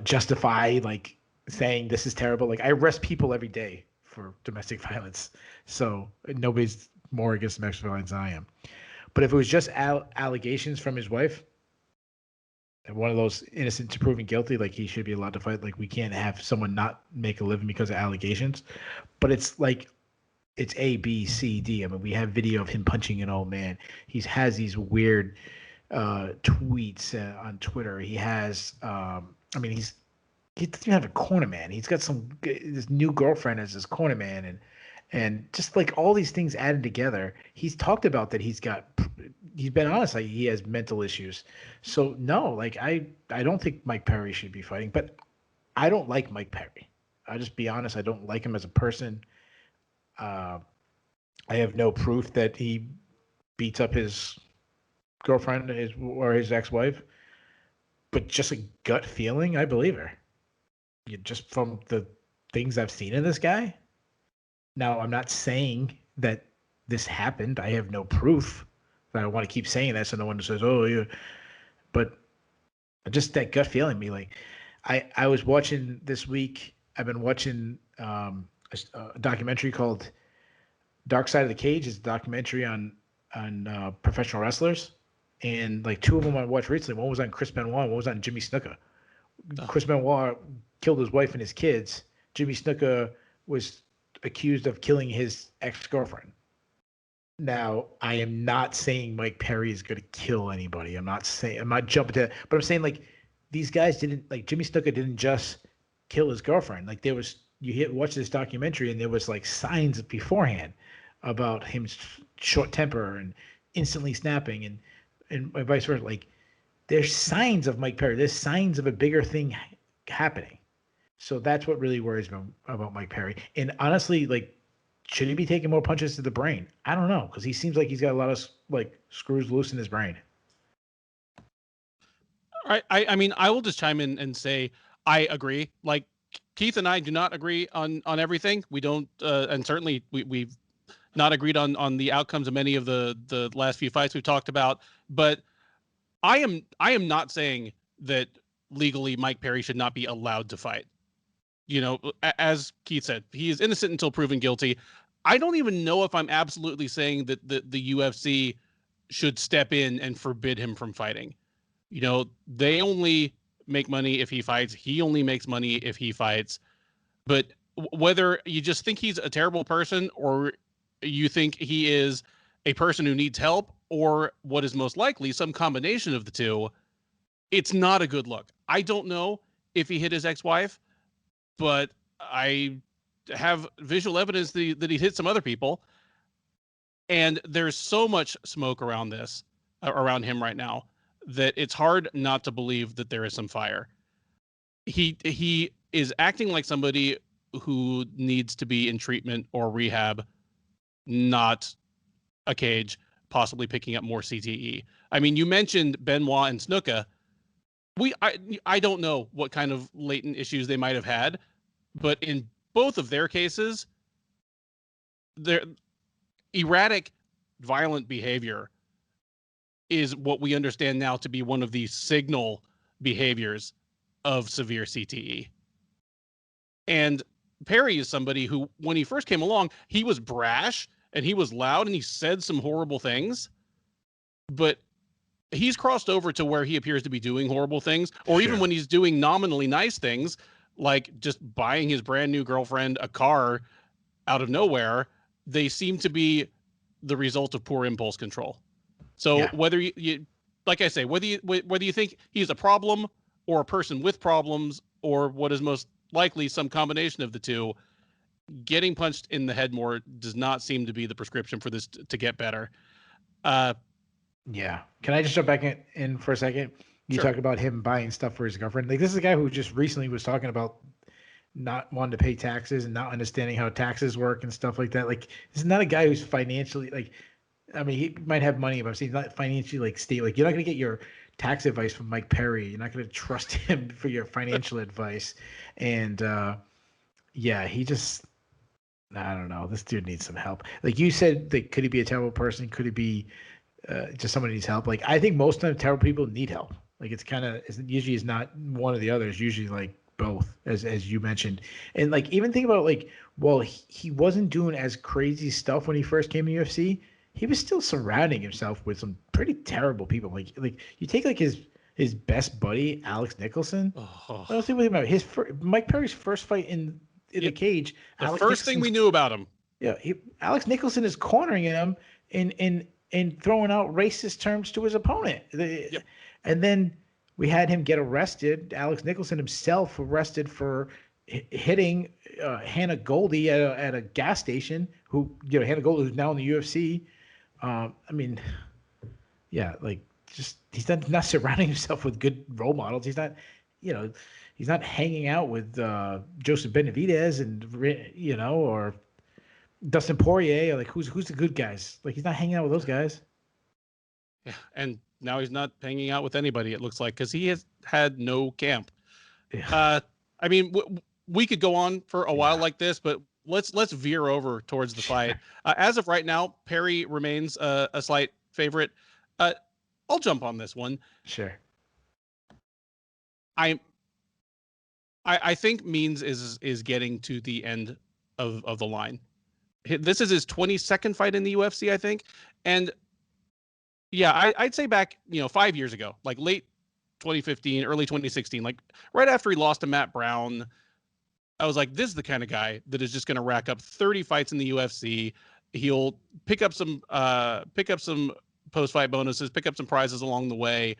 justify like saying this is terrible. Like I arrest people every day for domestic violence, so nobody's more against domestic violence than I am. But if it was just allegations from his wife, and one of those innocent to proven guilty, like he should be allowed to fight. Like we can't have someone not make a living because of allegations. But it's like it's A, B, C, D. I mean, we have video of him punching an old man. He has these weird tweets on Twitter. He has, I mean, he doesn't even have a corner man. He's got this new girlfriend as his corner man, and just like all these things added together. He's talked about that he's been honest, like he has mental issues. So no, like I don't think Mike Perry should be fighting, but I don't like Mike Perry. I'll just be honest. I don't like him as a person. I have no proof that he beats up his girlfriend or his ex-wife, but just a gut feeling, I believe her. Just from the things I've seen in this guy. Now, I'm not saying that this happened. I have no proof. I don't want to keep saying that so no one says, "Oh, yeah." But just that gut feeling me like I was watching this week. I've been watching a documentary called Dark Side of the Cage. It's a documentary on professional wrestlers, and like two of them I watched recently. One was on Chris Benoit. One was on Jimmy Snuka. Chris Benoit killed his wife and his kids. Jimmy Snuka was accused of killing his ex-girlfriend. Now, I am not saying Mike Perry is going to kill anybody. I'm not jumping to, but I'm saying like these guys didn't, like Jimmy Snuka didn't just kill his girlfriend. Like watch this documentary and there was like signs beforehand about him short temper and instantly snapping and vice versa. Like there's signs of Mike Perry. There's signs of a bigger thing happening. So that's what really worries me about Mike Perry. And honestly, like, should he be taking more punches to the brain? I don't know, because he seems like he's got a lot of like screws loose in his brain. All right. I mean, I will just chime in and say I agree. Like Keith and I do not agree on everything. We don't, and certainly we've not agreed on the outcomes of many of the last few fights we've talked about. But I am not saying that legally Mike Perry should not be allowed to fight. You know, as Keith said, he is innocent until proven guilty. I don't even know if I'm absolutely saying that the UFC should step in and forbid him from fighting. You know, they only make money if he fights. He only makes money if he fights. But whether you just think he's a terrible person or you think he is a person who needs help or what is most likely some combination of the two, it's not a good look. I don't know if he hit his ex-wife, but I have visual evidence that he hit some other people. And there's so much smoke around him right now, that it's hard not to believe that there is some fire. He is acting like somebody who needs to be in treatment or rehab not a cage, possibly picking up more CTE. I mean, you mentioned Benoit and Snuka. I don't know what kind of latent issues they might have had, but in both of their cases, their erratic, violent behavior is what we understand now to be one of the signal behaviors of severe CTE. And Perry is somebody who, when he first came along, he was brash and he was loud and he said some horrible things, but he's crossed over to where he appears to be doing horrible things, or even when he's doing nominally nice things, like just buying his brand new girlfriend a car out of nowhere, they seem to be the result of poor impulse control. So whether you, like I say, whether you think he's a problem or a person with problems, or what is most likely some combination of the two, getting punched in the head more does not seem to be the prescription for this to get better. Yeah. Can I just jump back in for a second? You talked about him buying stuff for his girlfriend. Like, this is a guy who just recently was talking about not wanting to pay taxes and not understanding how taxes work and stuff like that. Like, this is not a guy who's financially, like, I mean, he might have money, but he's not financially, like, stable. Like, you're not going to get your tax advice from Mike Perry. You're not going to trust him for your financial advice. And, he just, I don't know. This dude needs some help. Like you said, like, could he be a terrible person? Could he be just somebody needs help? Like, I think most of the time terrible people need help. Like, it's kind of, usually is not one or the other. It's usually like both, as you mentioned. And like, even think about, like, well, he wasn't doing as crazy stuff when he first came to UFC. He was still surrounding himself with some pretty terrible people. Like you take like his best buddy, Alex Nicholson. I was thinking about Mike Perry's first fight in the cage. The first thing we knew about him. Yeah, Alex Nicholson is cornering him and throwing out racist terms to his opponent. And then we had him get arrested. Alex Nicholson himself arrested for hitting Hannah Goldie at a gas station. Hannah Goldie, who's now in the UFC. I mean, like, just he's not surrounding himself with good role models. He's not, he's not hanging out with Joseph Benavidez and or Dustin Poirier, or like who's the good guys. Like, he's not hanging out with those guys. Yeah, and now he's not hanging out with anybody, it looks like, because he has had no camp. Yeah. I mean, we could go on for a while like this, but let's veer over towards the fight. As of right now, Perry remains a slight favorite. I'll jump on this one. Sure. I think Means is getting to the end of the line. This is his 22nd fight in the UFC, I think. And yeah, I'd say back, 5 years ago, like late 2015, early 2016, like right after he lost to Matt Brown, I was like, this is the kind of guy that is just going to rack up 30 fights in the UFC. He'll pick up some post-fight bonuses, pick up some prizes along the way.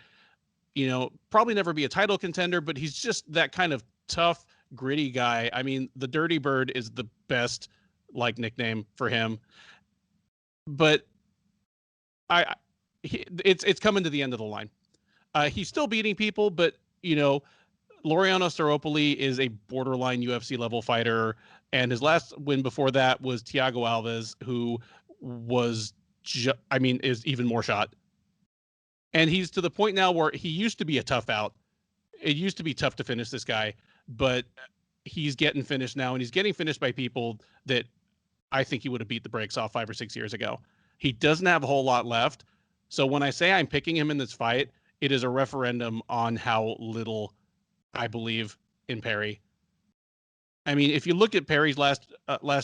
Probably never be a title contender, but he's just that kind of tough, gritty guy. I mean, the Dirty Bird is the best nickname for him. But it's coming to the end of the line. He's still beating people, but Laureano Staropoli is a borderline UFC level fighter, and his last win before that was Thiago Alves, who was is even more shot. And he's to the point now where he used to be a tough out. It used to be tough to finish this guy, but he's getting finished now, and he's getting finished by people that I think he would have beat the brakes off 5 or 6 years ago. He doesn't have a whole lot left. So when I say I'm picking him in this fight, it is a referendum on how little I believe in Perry. I mean, if you look at Perry's last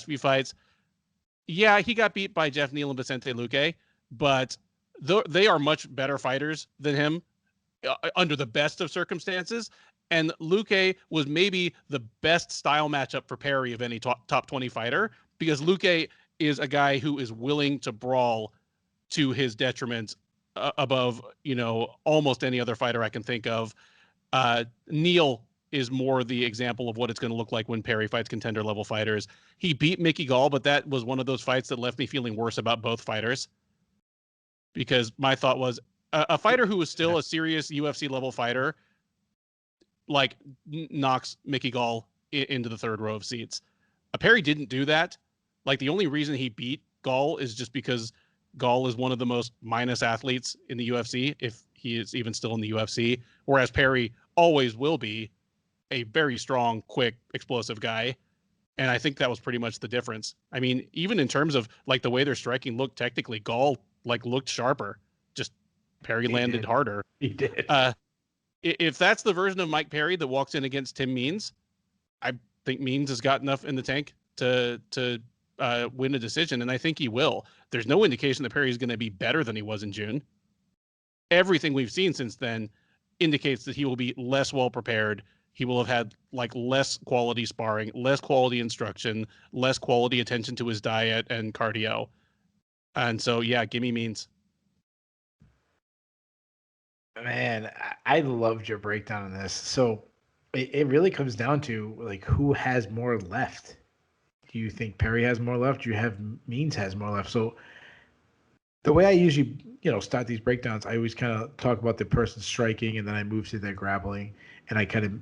few fights, yeah, he got beat by Jeff Neal and Vicente Luque, but they are much better fighters than him under the best of circumstances. And Luque was maybe the best style matchup for Perry of any top 20 fighter, because Luque is a guy who is willing to brawl to his detriment above, almost any other fighter I can think of. Neal is more the example of what it's going to look like when Perry fights contender level fighters. He beat Mickey Gall, but that was one of those fights that left me feeling worse about both fighters, because my thought was a fighter who was still a serious UFC level fighter, knocks Mickey Gall into the third row of seats. Perry didn't do that. Like, the only reason he beat Gall is just because Gall is one of the most minus athletes in the UFC, if he is even still in the UFC, whereas Perry always will be a very strong, quick, explosive guy. And I think that was pretty much the difference. I mean, even in terms of like the way their striking looked technically, Gall like looked sharper. Just Perry landed harder. He did. If that's the version of Mike Perry that walks in against Tim Means, I think Means has got enough in the tank to win a decision, and I think he will. There's no indication that Perry is going to be better than he was in June. Everything we've seen since then indicates that he will be less well prepared. He will have had like less quality sparring, less quality instruction, less quality attention to his diet and cardio. And so, yeah, give me Means. Man, I loved your breakdown on this. So it really comes down to like who has more left. Do you think Perry has more left? Do you have Means has more left? So the way I usually, start these breakdowns, I always kind of talk about the person striking and then I move to their grappling and I kind of,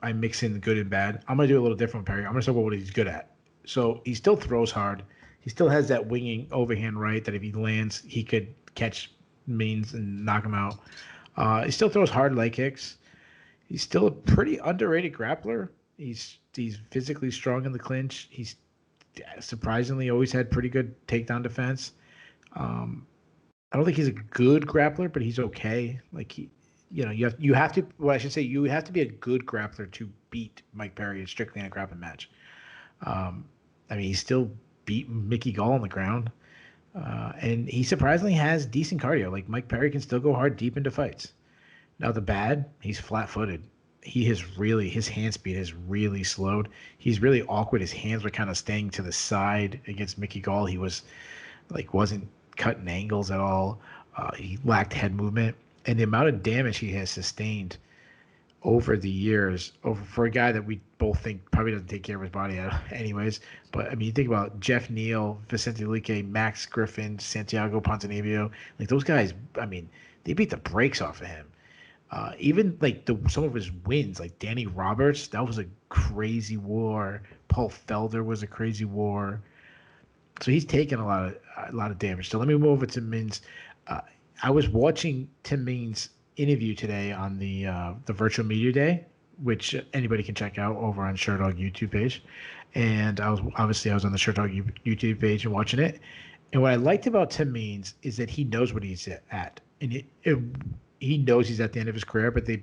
I mix in good and bad. I'm going to do a little different with Perry. I'm going to talk about what he's good at. So he still throws hard. He still has that winging overhand right that if he lands, he could catch Means and knock him out. He still throws hard leg kicks. He's still a pretty underrated grappler. He's physically strong in the clinch. He's surprisingly always had pretty good takedown defense. I don't think he's a good grappler, but he's okay. Like you have to. Well, I should say you have to be a good grappler to beat Mike Perry strictly in a grappling match. I mean, he still beat Mickey Gall on the ground. And he surprisingly has decent cardio. Like Mike Perry can still go hard deep into fights. Now the bad, he's flat-footed. His hand speed has really slowed. He's really awkward. His hands were kind of staying to the side against Mickey Gall. He wasn't cutting angles at all. He lacked head movement. And the amount of damage he has sustained over the years, for a guy that we both think probably doesn't take care of his body anyways. But, I mean, you think about Jeff Neal, Vicente Luque, Max Griffin, Santiago Ponzinibbio. Like, those guys, I mean, they beat the brakes off of him. Even, like, some of his wins, like Danny Roberts, that was a crazy war. Paul Felder was a crazy war. So he's taken a lot of damage. So let me move over to Means. I was watching Tim Means' interview today on the virtual media day, which anybody can check out over on Sherdog YouTube page. And I was on the Sherdog YouTube page and watching it. And what I liked about Tim Means is that he knows what he's at, and he knows he's at the end of his career. But the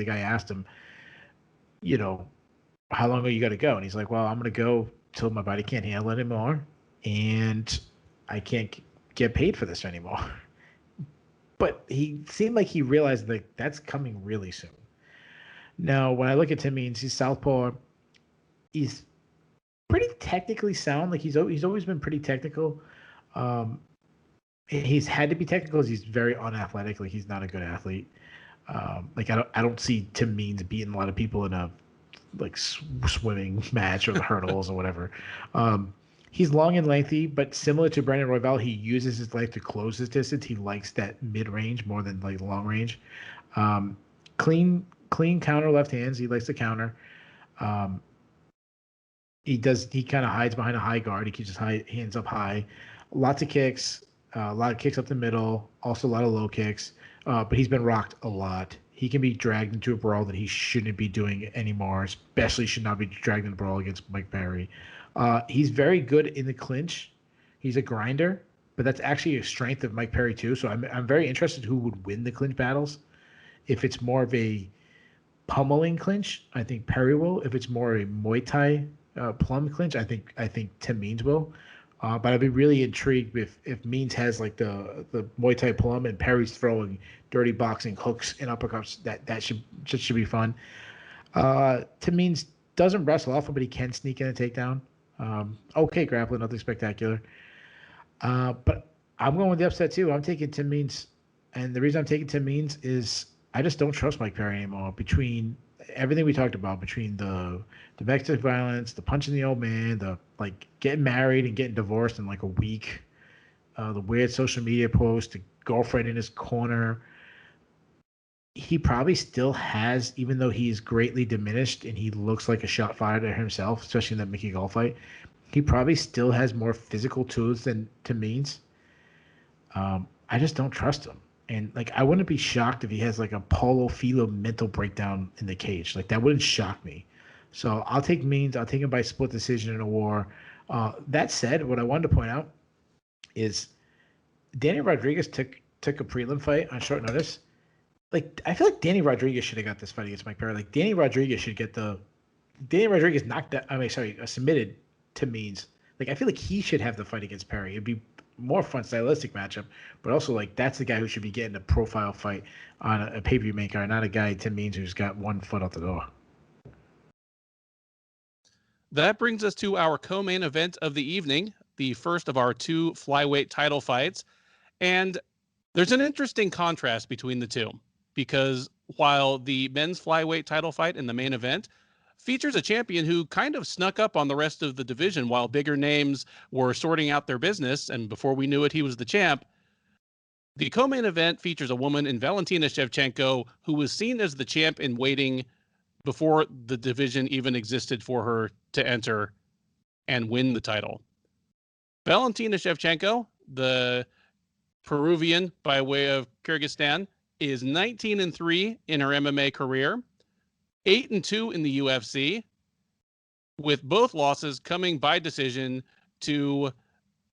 guy asked him, how long are you going to go? And he's like, well, I'm going to go till my body can't handle it anymore, and I can't get paid for this anymore. But he seemed like he realized that that's coming really soon. Now, when I look at Tim Means, he's southpaw. He's pretty technically sound. Like he's always been pretty technical. He's had to be technical because he's very unathletic. Like he's not a good athlete. I don't see Tim Means beating a lot of people in a swimming match or the hurdles or whatever. He's long and lengthy, but similar to Brandon Royval, he uses his length to close his distance. He likes that mid-range more than like long range. Clean counter left hands. He likes to counter. He kind of hides behind a high guard. He keeps his hands up high. Lots of kicks. A lot of kicks up the middle. Also a lot of low kicks. But he's been rocked a lot. He can be dragged into a brawl that he shouldn't be doing anymore. Especially should not be dragged in a brawl against Mike Perry. He's very good in the clinch. He's a grinder, but that's actually a strength of Mike Perry too. So I'm very interested who would win the clinch battles. If it's more of a pummeling clinch, I think Perry will. If it's more a Muay Thai plum clinch, I think Tim Means will. But I'd be really intrigued if Means has like the Muay Thai plum and Perry's throwing dirty boxing hooks and uppercuts. That should be fun. Tim Means doesn't wrestle often, but he can sneak in a takedown. Okay, grappling, nothing spectacular. But I'm going with the upset too. I'm taking Tim Means, and the reason I'm taking Tim Means is I just don't trust Mike Perry anymore. Between everything we talked about, between the domestic violence, the punching the old man, the getting married and getting divorced in like a week, the weird social media post, the girlfriend in his corner. He probably still has, even though he's greatly diminished and he looks like a shot fighter himself, especially in that Mickey Gall fight, He probably still has more physical tools than Means. I just don't trust him. And like, I wouldn't be shocked if he has like a Paulo Filo mental breakdown in the cage. Like, that wouldn't shock me. So I'll take Means. I'll take him by split decision in a war. That said, what I wanted to point out is Danny Rodriguez took a prelim fight on short notice. Like, I feel like Danny Rodriguez should have got this fight against Mike Perry. Like, Danny Rodriguez should get Danny Rodriguez submitted to Means. Like, I feel like he should have the fight against Perry. It'd be more fun stylistic matchup, but also like that's the guy who should be getting a profile fight on a pay-per-view maker, not a guy Tim Means who's got 1 foot out the door. That brings us to our co-main event of the evening, the first of our 2 flyweight title fights. And there's an interesting contrast between the two, because while the men's flyweight title fight in the main event features a champion who kind of snuck up on the rest of the division while bigger names were sorting out their business, and before we knew it, he was the champ, the co-main event features a woman in Valentina Shevchenko who was seen as the champ in waiting before the division even existed for her to enter and win the title. Valentina Shevchenko, the Peruvian by way of Kyrgyzstan, is 19-3 in her MMA career, 8-2 in the UFC, with both losses coming by decision to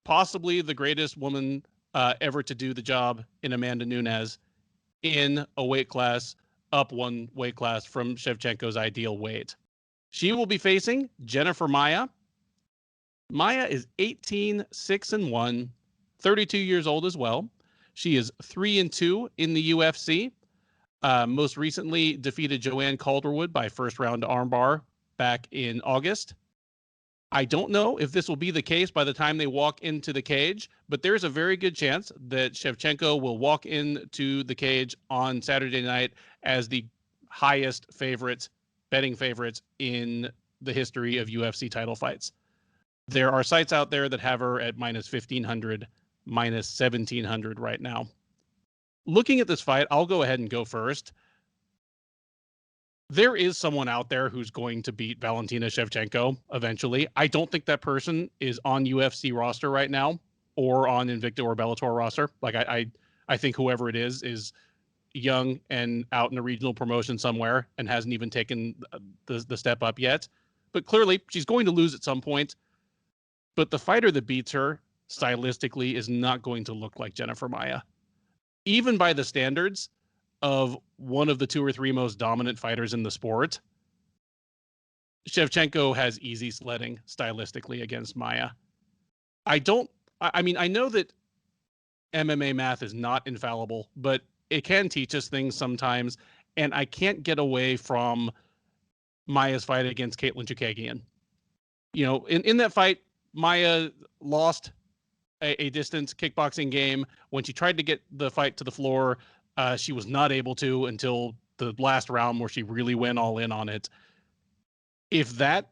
possibly the greatest woman ever to do the job in Amanda Nunes in a weight class up 1 weight class from Shevchenko's ideal weight. She will be facing Jennifer Maia. Maia is 18-6-1, 32 years old as well. She is 3-2 in the UFC. Most recently defeated Joanne Calderwood by first round armbar back in August. I don't know if this will be the case by the time they walk into the cage, but there's a very good chance that Shevchenko will walk into the cage on Saturday night as the highest betting favorites in the history of UFC title fights. There are sites out there that have her at minus 1,500, minus 1,700 right now. Looking at this fight, I'll go ahead and go first. There is someone out there who's going to beat Valentina Shevchenko eventually. I don't think that person is on UFC roster right now or on Invicta or Bellator roster. Like I think whoever it is young and out in a regional promotion somewhere and hasn't even taken the step up yet. But clearly she's going to lose at some point. But the fighter that beats her stylistically is not going to look like Jennifer Maia. Even by the standards of one of the 2 or 3 most dominant fighters in the sport, Shevchenko has easy sledding stylistically against Maia. I know that MMA math is not infallible, but it can teach us things sometimes, and I can't get away from Maia's fight against Katlyn Chookagian. You know, in that fight, Maia lost a distance kickboxing game. When she tried to get the fight to the floor, she was not able to until the last round where she really went all in on it. If that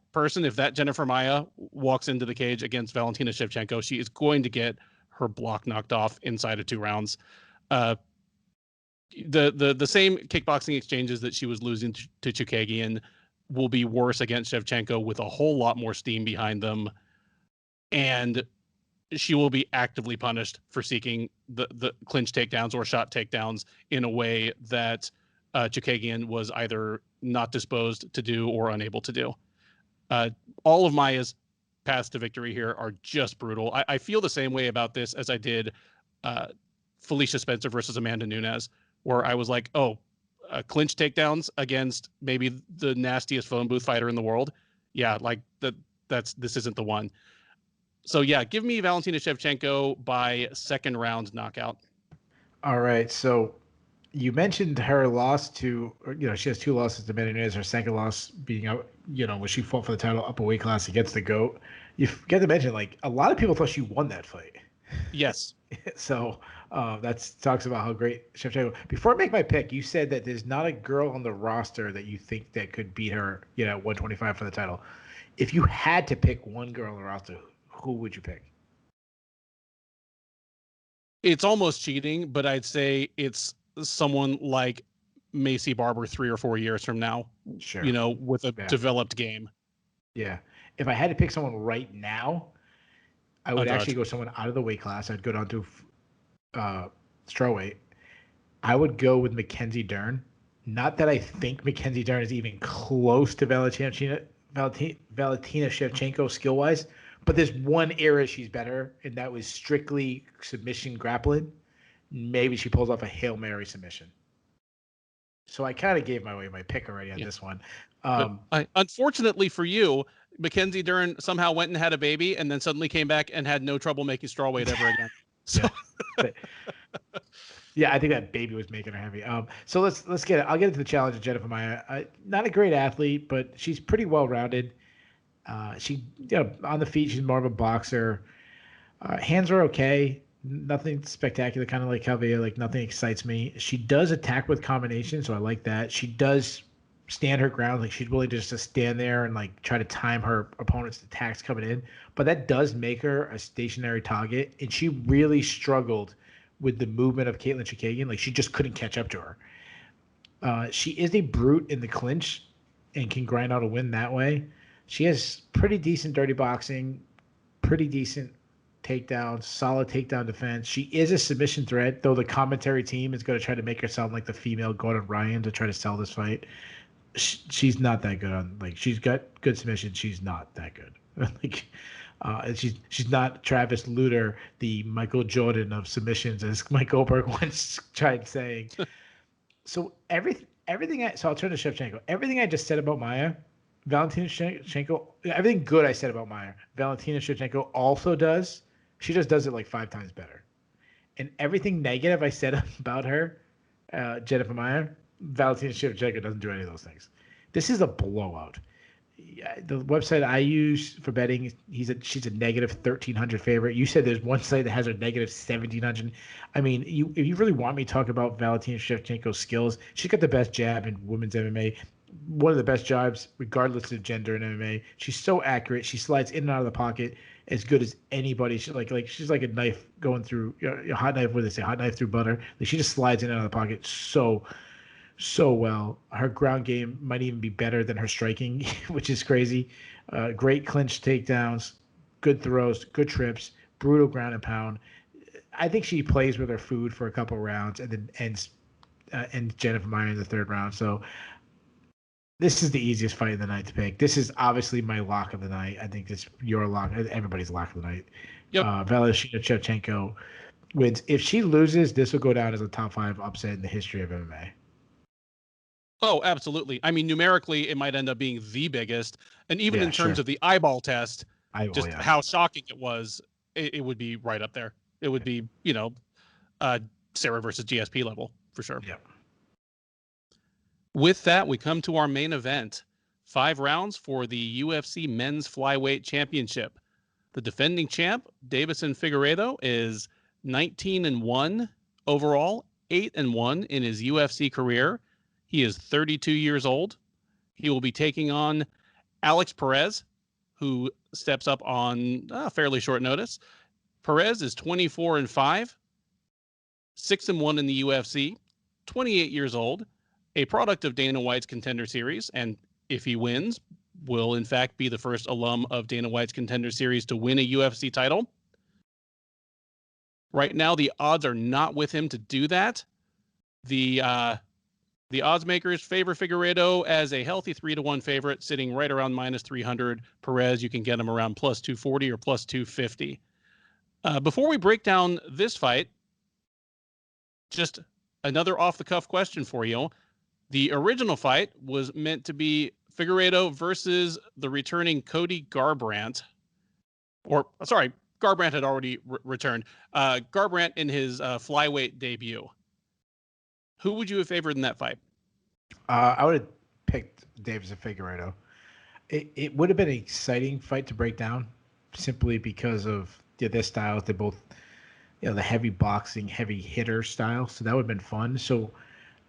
Jennifer Maia walks into the cage against Valentina Shevchenko, she is going to get her block knocked off inside of 2 rounds. The same kickboxing exchanges that she was losing to Chookagian will be worse against Shevchenko with a whole lot more steam behind them. And she will be actively punished for seeking the clinch takedowns or shot takedowns in a way that Chookagian was either not disposed to do or unable to do. All of Maia's paths to victory here are just brutal. I feel the same way about this as I did Felicia Spencer versus Amanda Nunes, where I was like, clinch takedowns against maybe the nastiest phone booth fighter in the world. Yeah, like this isn't the one. So yeah, give me Valentina Shevchenko by 2nd round knockout. All right. So you mentioned her loss to, she has 2 losses to Amanda Nunes. Her 2nd loss being out, when she fought for the title up a weight class against the GOAT. You forget to mention, like, a lot of people thought she won that fight. Yes. So that talks about how great Shevchenko. Before I make my pick, you said that there's not a girl on the roster that you think that could beat her, at 125 for the title. If you had to pick one girl on the roster, who would you pick? It's almost cheating, but I'd say it's someone like Macy Barber 3 or 4 years from now. Sure. With a developed game. Yeah. If I had to pick someone right now, I would Andrade. actually go someone out of the weight class. I'd go down to strawweight. I would go with Mackenzie Dern. Not that I think Mackenzie Dern is even close to Valentina Shevchenko skill wise, but there's one area she's better, and that was strictly submission grappling. Maybe she pulls off a Hail Mary submission. So I kind of gave my pick already on this one. Unfortunately for you, Mackenzie Dern somehow went and had a baby, and then suddenly came back and had no trouble making strawweight ever again. So. Yeah, I think that baby was making her heavy. So let's get it. I'll get into the challenge of Jennifer Maia. Not a great athlete, but she's pretty well rounded. She, on the feet, she's more of a boxer. Hands are okay. Nothing spectacular, kind of like Calvillo. Like nothing excites me. She does attack with combinations, so I like that. She does stand her ground. Like she's willing just to stand there and like try to time her opponent's attacks coming in. But that does make her a stationary target, and she really struggled with the movement of Katlyn Chookagian. Like she just couldn't catch up to her. She is a brute in the clinch and can grind out a win that way. She has pretty decent dirty boxing, pretty decent takedowns, solid takedown defense. She is a submission threat, though the commentary team is going to try to make her sound like the female Gordon Ryan to try to sell this fight. She's not that good on, like, she's got good submission. She's not that good. And she's not Travis Lutter, the Michael Jordan of submissions, as Mike Goldberg once tried saying. So so I'll turn to Shevchenko. Everything I just said about Maia, Valentina Shevchenko, everything good I said about Maia, Valentina Shevchenko also does. She just does it like 5 times better. And everything negative I said about her, Jennifer Maia, Valentina Shevchenko doesn't do any of those things. This is a blowout. The website I use for betting, she's a negative 1,300 favorite. You said there's one site that has her negative 1,700. I mean, if you really want me to talk about Valentina Shevchenko's skills, she's got the best jab in women's MMA, one of the best jabs regardless of gender in MMA. She's so accurate. She slides in and out of the pocket as good as anybody. She's like a knife going through a hot knife. What do they say? Hot knife through butter. Like she just slides in and out of the pocket so well. Her ground game might even be better than her striking, which is crazy. Great clinch takedowns, good throws, good trips, brutal ground and pound. I think she plays with her food for a couple rounds and then ends Jennifer Maia in the 3rd round. So this is the easiest fight of the night to pick. This is obviously my lock of the night. I think it's your lock, everybody's lock of the night. Yep. Valentina Shevchenko wins. If she loses, this will go down as a top 5 upset in the history of MMA. Oh, absolutely. I mean, numerically, it might end up being the biggest. And even in terms of the eyeball test, how shocking it was, it would be right up there. It would be, Sarah versus GSP level for sure. Yep. With that, we come to our main event. 5 rounds for the UFC Men's Flyweight Championship. The defending champ, Deiveson Figueiredo, is 19-1 overall, 8-1 in his UFC career. He is 32 years old. He will be taking on Alex Perez, who steps up on fairly short notice. Perez is 24-5, 6-1 in the UFC, 28 years old, a product of Dana White's Contender Series, and if he wins, will in fact be the first alum of Dana White's Contender Series to win a UFC title. Right now, the odds are not with him to do that. The odds makers favor Figueiredo as a healthy 3-1 favorite, sitting right around -300. Perez, you can get him around +240 or +250. Before we break down this fight, just another off-the-cuff question for you. The original fight was meant to be Figueiredo versus the returning Cody Garbrandt. Garbrandt had already returned. Garbrandt in his flyweight debut. Who would you have favored in that fight? I would have picked Deiveson Figueiredo. It would have been an exciting fight to break down simply because of their styles. They're both, the heavy boxing, heavy hitter style. So that would have been fun. So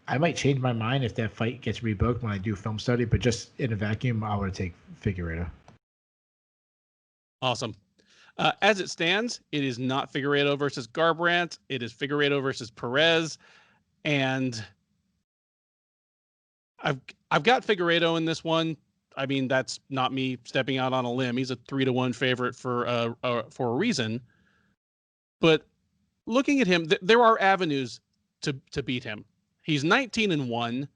I might change my mind if that fight gets rebooked when I do film study. But just in a vacuum, I would take Figueiredo. Awesome. As it stands, it is not Figueiredo versus Garbrandt. It is Figueiredo versus Perez. And I've got Figueiredo in this one. I mean, that's not me stepping out on a limb. He's a 3-1 favorite for a reason. But looking at him, there are avenues to beat him. He's 19-1,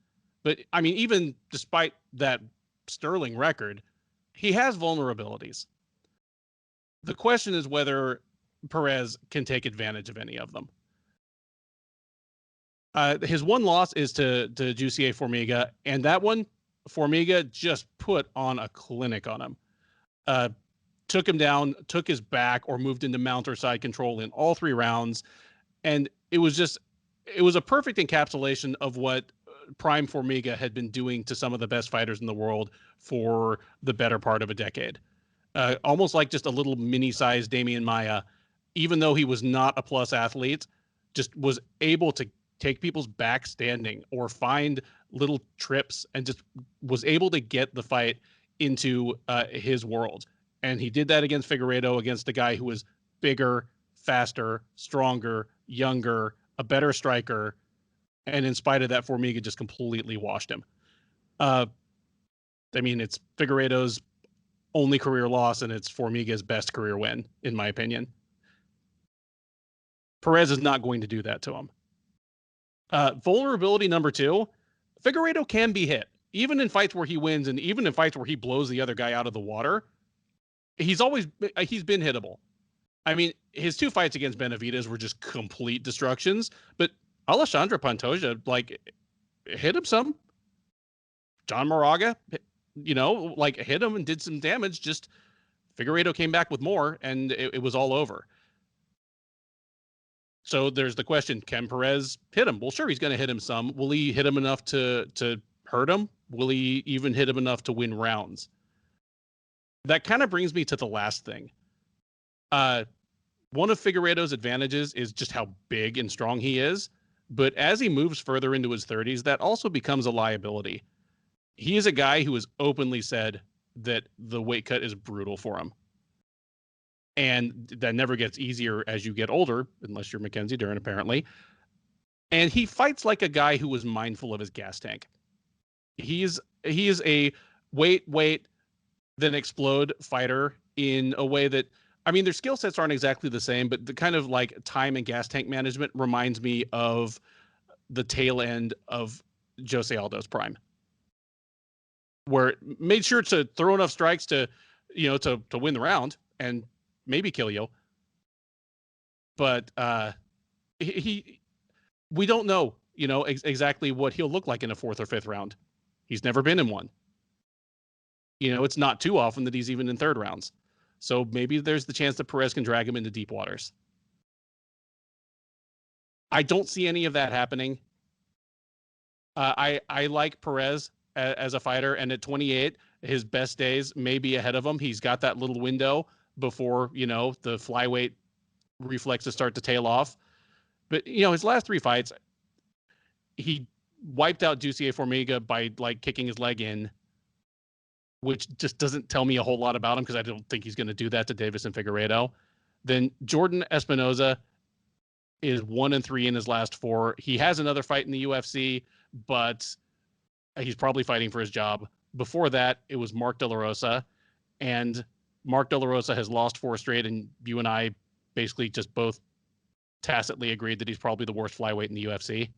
but I mean, even despite that sterling record, he has vulnerabilities. The question is whether Perez can take advantage of any of them. His one loss is to Jussier Formiga, and that one, Formiga just put on a clinic on him. Took him down, took his back, or moved into mount or side control in all 3 rounds. And it was a perfect encapsulation of what Prime Formiga had been doing to some of the best fighters in the world for the better part of a decade. Almost like just a little mini-sized Damian Maia, even though he was not a plus athlete, just was able to take people's back standing or find little trips and just was able to get the fight into his world. And he did that against Figueiredo, against a guy who was bigger, faster, stronger, younger, a better striker. And in spite of that, Formiga just completely washed him. I mean, it's Figueiredo's only career loss, and it's Formiga's best career win, in my opinion. Perez is not going to do that to him. Vulnerability number 2, Figueiredo can be hit. Even in fights where he wins, and even in fights where he blows the other guy out of the water, he's been hittable. I mean, his 2 fights against Benavidez were just complete destructions, but Alexandre Pantoja, hit him some. John Moraga, hit him and did some damage. Just Figueiredo came back with more, and it was all over. So there's the question, can Perez hit him? Well, sure, he's going to hit him some. Will he hit him enough to hurt him? Will he even hit him enough to win rounds? That kind of brings me to the last thing. One of Figueiredo's advantages is just how big and strong he is. But as he moves further into his 30s, that also becomes a liability. He is a guy who has openly said that the weight cut is brutal for him. And that never gets easier as you get older, unless you're Mackenzie Dern, apparently. And he fights like a guy who was mindful of his gas tank. He is a wait, then explode fighter in a way that, I mean, their skill sets aren't exactly the same, but the kind of time and gas tank management reminds me of the tail end of Jose Aldo's prime, where it made sure to throw enough strikes to win the round and maybe kill you. But we don't know, exactly what he'll look like in a 4th or 5th round. He's never been in one. It's not too often that he's even in 3rd rounds. So maybe there's the chance that Perez can drag him into deep waters. I don't see any of that happening. I like Perez as a fighter, and at 28, his best days may be ahead of him. He's got that little window before, the flyweight reflexes start to tail off. But, his last 3 fights, he wiped out Jussier Formiga by kicking his leg in, which just doesn't tell me a whole lot about him because I don't think he's going to do that to Deiveson Figueiredo. Then Jordan Espinoza is 1-3 in his last 4. He has another fight in the UFC, but he's probably fighting for his job. Before that, it was Mark De La Rosa, and Mark De La Rosa has lost 4 straight, and you and I basically just both tacitly agreed that he's probably the worst flyweight in the UFC.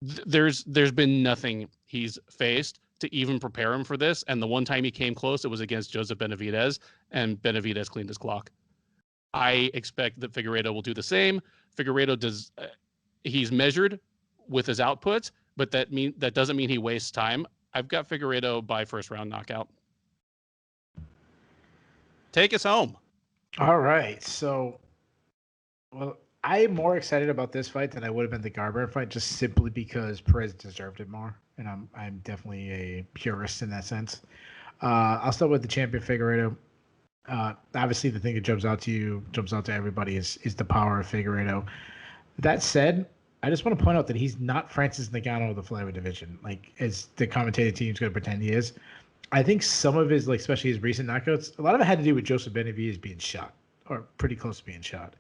There's been nothing he's faced to even prepare him for this, and the one time he came close, it was against Joseph Benavidez, and Benavidez cleaned his clock. I expect that Figueiredo will do the same. Figueiredo does. He's measured with his output, but that doesn't mean he wastes time. I've got Figueiredo by 1st round knockout. Take us home. All right. So, I'm more excited about this fight than I would have been the Garbrandt fight, just simply because Perez deserved it more, and I'm definitely a purist in that sense. I'll start with the champion Figueiredo. Obviously, the thing that jumps out to everybody is the power of Figueiredo. That said, I just want to point out that he's not Francis Ngannou of the flyweight division, as the commentating team's going to pretend he is. I think some of his, especially his recent knockouts, a lot of it had to do with Joseph Benavidez being shot, or pretty close to being shot.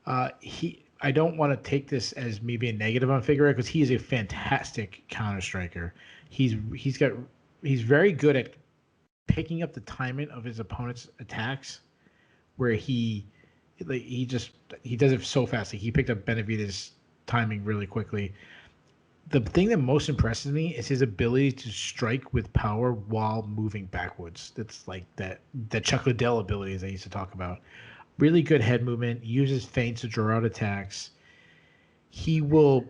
I don't want to take this as me being negative on Figueiredo because he is a fantastic counter striker. He's got he's very good at picking up the timing of his opponent's attacks, where he does it so fast. Like he picked up Benavidez' timing really quickly. The thing that most impresses me is his ability to strike with power while moving backwards. That's like that Chuck Liddell abilities I used to talk about. Really good head movement, uses feints to draw out attacks. He will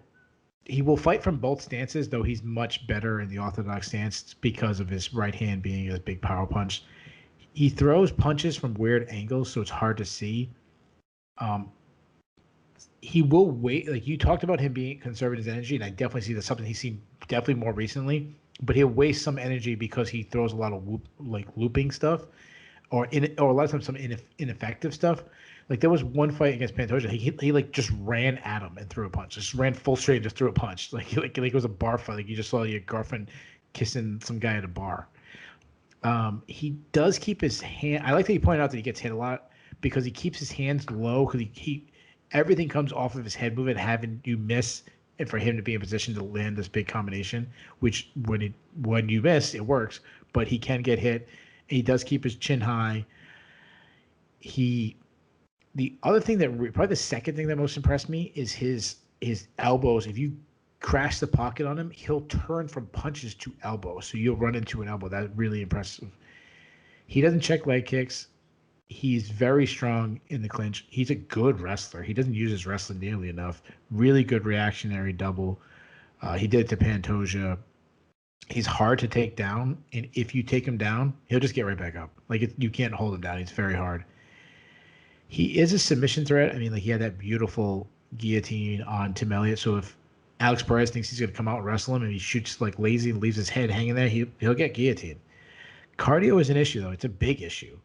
fight from both stances, though he's much better in the orthodox stance because of his right hand being a big power punch. He throws punches from weird angles, so it's hard to see. He will wait. Like you talked about him being conserving his energy, and I definitely see that's something he's seen definitely more recently. But he'll waste some energy because he throws a lot of looping stuff, or a lot of times some ineffective stuff. Like there was one fight against Pantoja, he like just ran at him and threw a punch. Just ran full straight and just threw a punch. Like it was a bar fight. Like you just saw your girlfriend kissing some guy at a bar. He does keep his hand. I like that you pointed out that he gets hit a lot because he keeps his hands low because he everything comes off of his head movement, having you miss, and for him to be in position to land this big combination, which when you miss, it works, but he can get hit. He does keep his chin high. The other thing probably the second thing that most impressed me is his elbows. If you crash the pocket on him, he'll turn from punches to elbows. So you'll run into an elbow. That's really impressive. He doesn't check leg kicks. He's very strong in the clinch. He's a good wrestler. He doesn't use his wrestling nearly enough. Really good reactionary double. He did it to Pantoja. He's hard to take down, and if you take him down, he'll just get right back up. Like you can't hold him down. He's very hard. He is a submission threat. I mean, like he had that beautiful guillotine on Tim Elliott. So if Alex Perez thinks he's going to come out and wrestle him and he shoots like lazy and leaves his head hanging there, he'll get guillotined. Cardio is an issue, though. It's a big issue.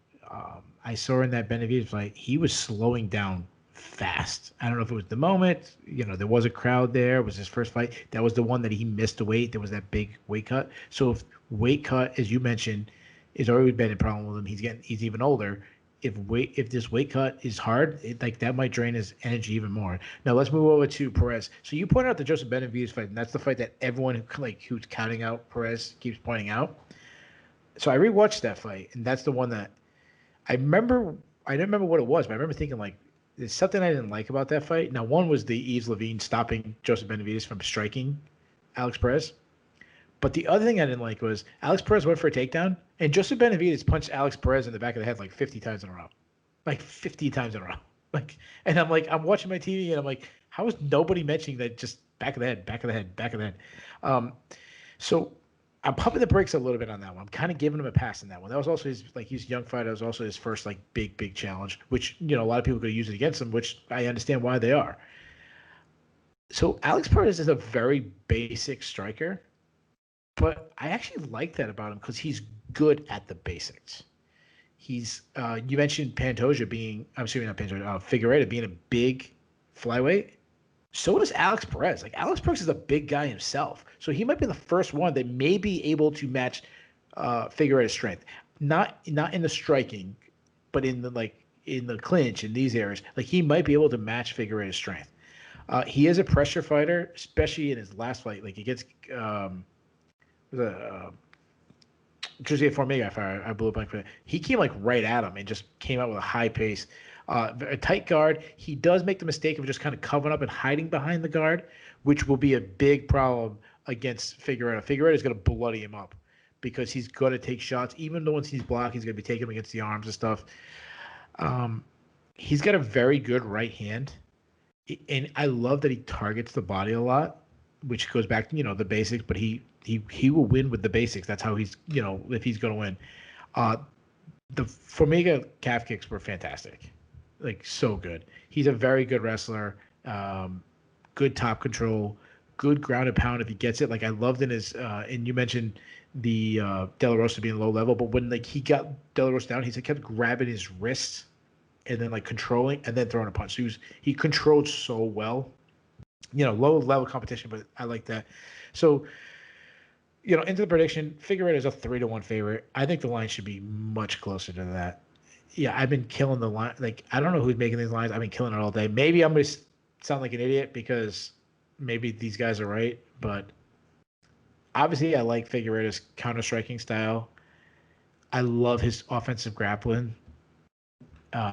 I saw in that Benavidez fight, he was slowing down fast. I don't know if it was the moment. There was a crowd there. It was his first fight. That was the one that he missed the weight. There was that big weight cut. So if weight cut, as you mentioned, is already been a problem with him, he's even older. If this weight cut is hard, that might drain his energy even more. Now let's move over to Perez. So you pointed out the Joseph Benavidez fight, and that's the fight that everyone who's counting out Perez keeps pointing out. So I rewatched that fight, and that's the one that I remember. I didn't remember what it was, but I remember thinking there's something I didn't like about that fight. Now one was the Yves Levine stopping Joseph Benavidez from striking Alex Perez. But the other thing I didn't like was Alex Perez went for a takedown, and Joseph Benavidez punched Alex Perez in the back of the head 50 times in a row. 50 times in a row. And I'm watching my TV, and I'm like, how is nobody mentioning that just back of the head, back of the head, back of the head? So I'm pumping the brakes a little bit on that one. I'm kind of giving him a pass on that one. That was also he's a young fighter. That was also his first big challenge, which, a lot of people could use it against him, which I understand why they are. So Alex Perez is a very basic striker. But I actually like that about him because he's good at the basics. He's you mentioned Pantoja being, I'm assuming not Pantoja, Figueiredo being a big flyweight. So does Alex Perez. Alex Perez is a big guy himself, so he might be the first one that may be able to match Figueiredo's strength. Not in the striking, but in the clinch in these areas. He might be able to match Figueiredo's strength. He is a pressure fighter, especially in his last fight. He gets. Jose Formiga fighter, I blew a blank for that. He came right at him and just came out with a high pace. A tight guard. He does make the mistake of just kind of covering up and hiding behind the guard, which will be a big problem against Figueiredo. Figueiredo is going to bloody him up because he's going to take shots. Even though once he's blocked, he's going to be taking him against the arms and stuff. He's got a very good right hand. And I love that he targets the body a lot, which goes back to, the basics, but he will win with the basics. That's how he's, if he's going to win. The Formiga calf kicks were fantastic. So good. He's a very good wrestler. Good top control, good ground and pound if he gets it. I loved in his, and you mentioned the De La Rosa being low level, but when he got De La Rosa down, he kept grabbing his wrists and then controlling and then throwing a punch. So he controlled so well. Low level competition, but I like that. So, into the prediction, Figueiredo is a 3-1 favorite. I think the line should be much closer to that. Yeah, I've been killing the line. I don't know who's making these lines. I've been killing it all day. Maybe I'm going to sound like an idiot because maybe these guys are right, but Obviously, I like Figueiredo's counter-striking style. I love his offensive grappling.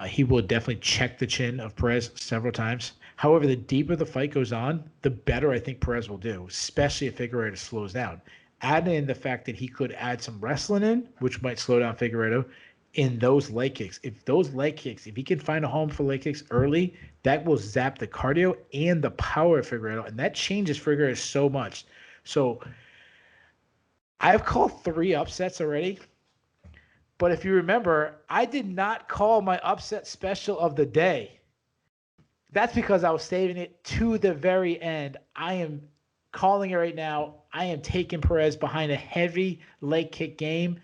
He will definitely check the chin of Perez several times. However, the deeper the fight goes on, the better I think Perez will do, especially if Figueiredo slows down. Add in the fact that he could add some wrestling in, which might slow down Figueiredo, in those leg kicks. If he can find a home for leg kicks early, that will zap the cardio and the power of Figueiredo, and that changes Figueiredo so much. So I've called 3 upsets already. But if you remember, I did not call my upset special of the day. That's because I was saving it to the very end. I am calling it right now. I am taking Perez behind a heavy leg kick game.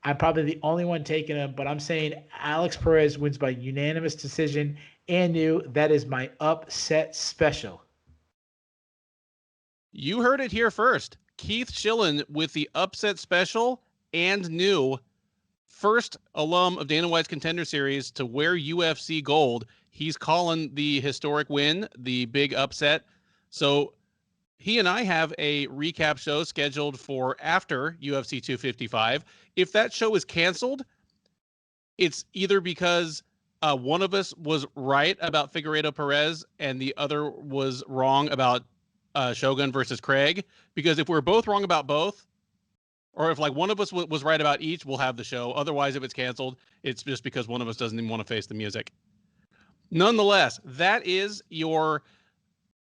I'm probably the only one taking him, but I'm saying Alex Perez wins by unanimous decision. And that is my upset special. You heard it here first. Keith Shillan with the upset special and new. First alum of Dana White's Contender Series to wear UFC gold. He's calling the historic win, the big upset. So he and I have a recap show scheduled for after UFC 255. If that show is canceled, it's either because one of us was right about Figueiredo Perez and the other was wrong about Shogun versus Craig. Because if we're both wrong about both, or if like one of us was right about each, we'll have the show. Otherwise, if it's canceled, it's just because one of us doesn't even want to face the music. Nonetheless, that is your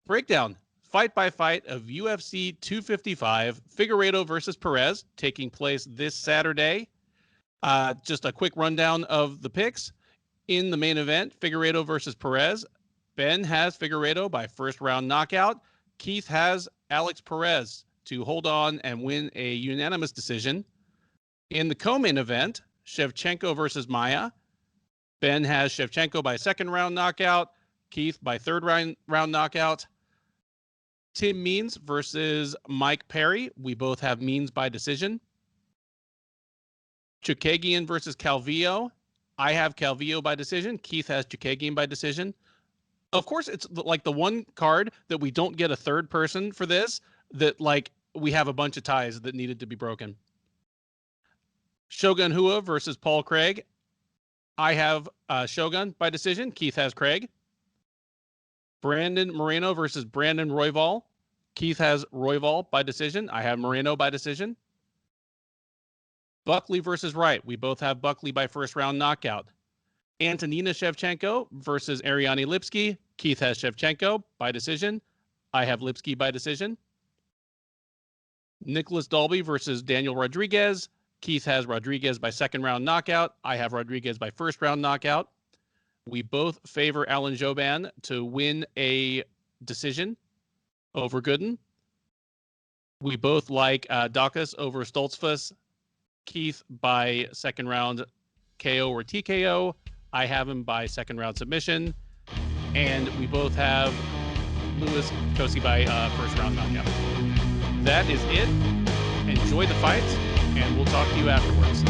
breakdown, fight by fight, of UFC 255, Figueiredo versus Perez, taking place this Saturday. Just a quick rundown of the picks. In the main event, Figueiredo versus Perez. Ben has Figueiredo by first round knockout. Keith has Alex Perez to hold on and win a unanimous decision. In the co-main event, Shevchenko versus Maia. Ben has Shevchenko by second round knockout. Keith by third round knockout. Tim Means versus Mike Perry. We both have Means by decision. Chookagian versus Calvillo. I have Calvillo by decision. Keith has Chookagian by decision. Of course, it's like the one card that we don't get a third person for this, that like we have a bunch of ties that needed to be broken. Shogun Rua versus Paul Craig. I have Shogun by decision. Keith has Craig. Brandon Moreno versus Brandon Royval. Keith has Royval by decision. I have Moreno by decision. Buckley versus Wright. We both have Buckley by first round knockout. Antonina Shevchenko versus Ariane Lipski. Keith has Shevchenko by decision. I have Lipski by decision. Nicolas Dalby versus Daniel Rodriguez. Keith has Rodriguez by second round knockout. I have Rodriguez by first round knockout. We both favor Alan Jouban to win a decision over Gooden. We both like Daukaus over Stoltzfus. Keith by second round KO or TKO. I have him by second round submission. And we both have Cosce by first round knockout. That is it. Enjoy the fight, and we'll talk to you afterwards.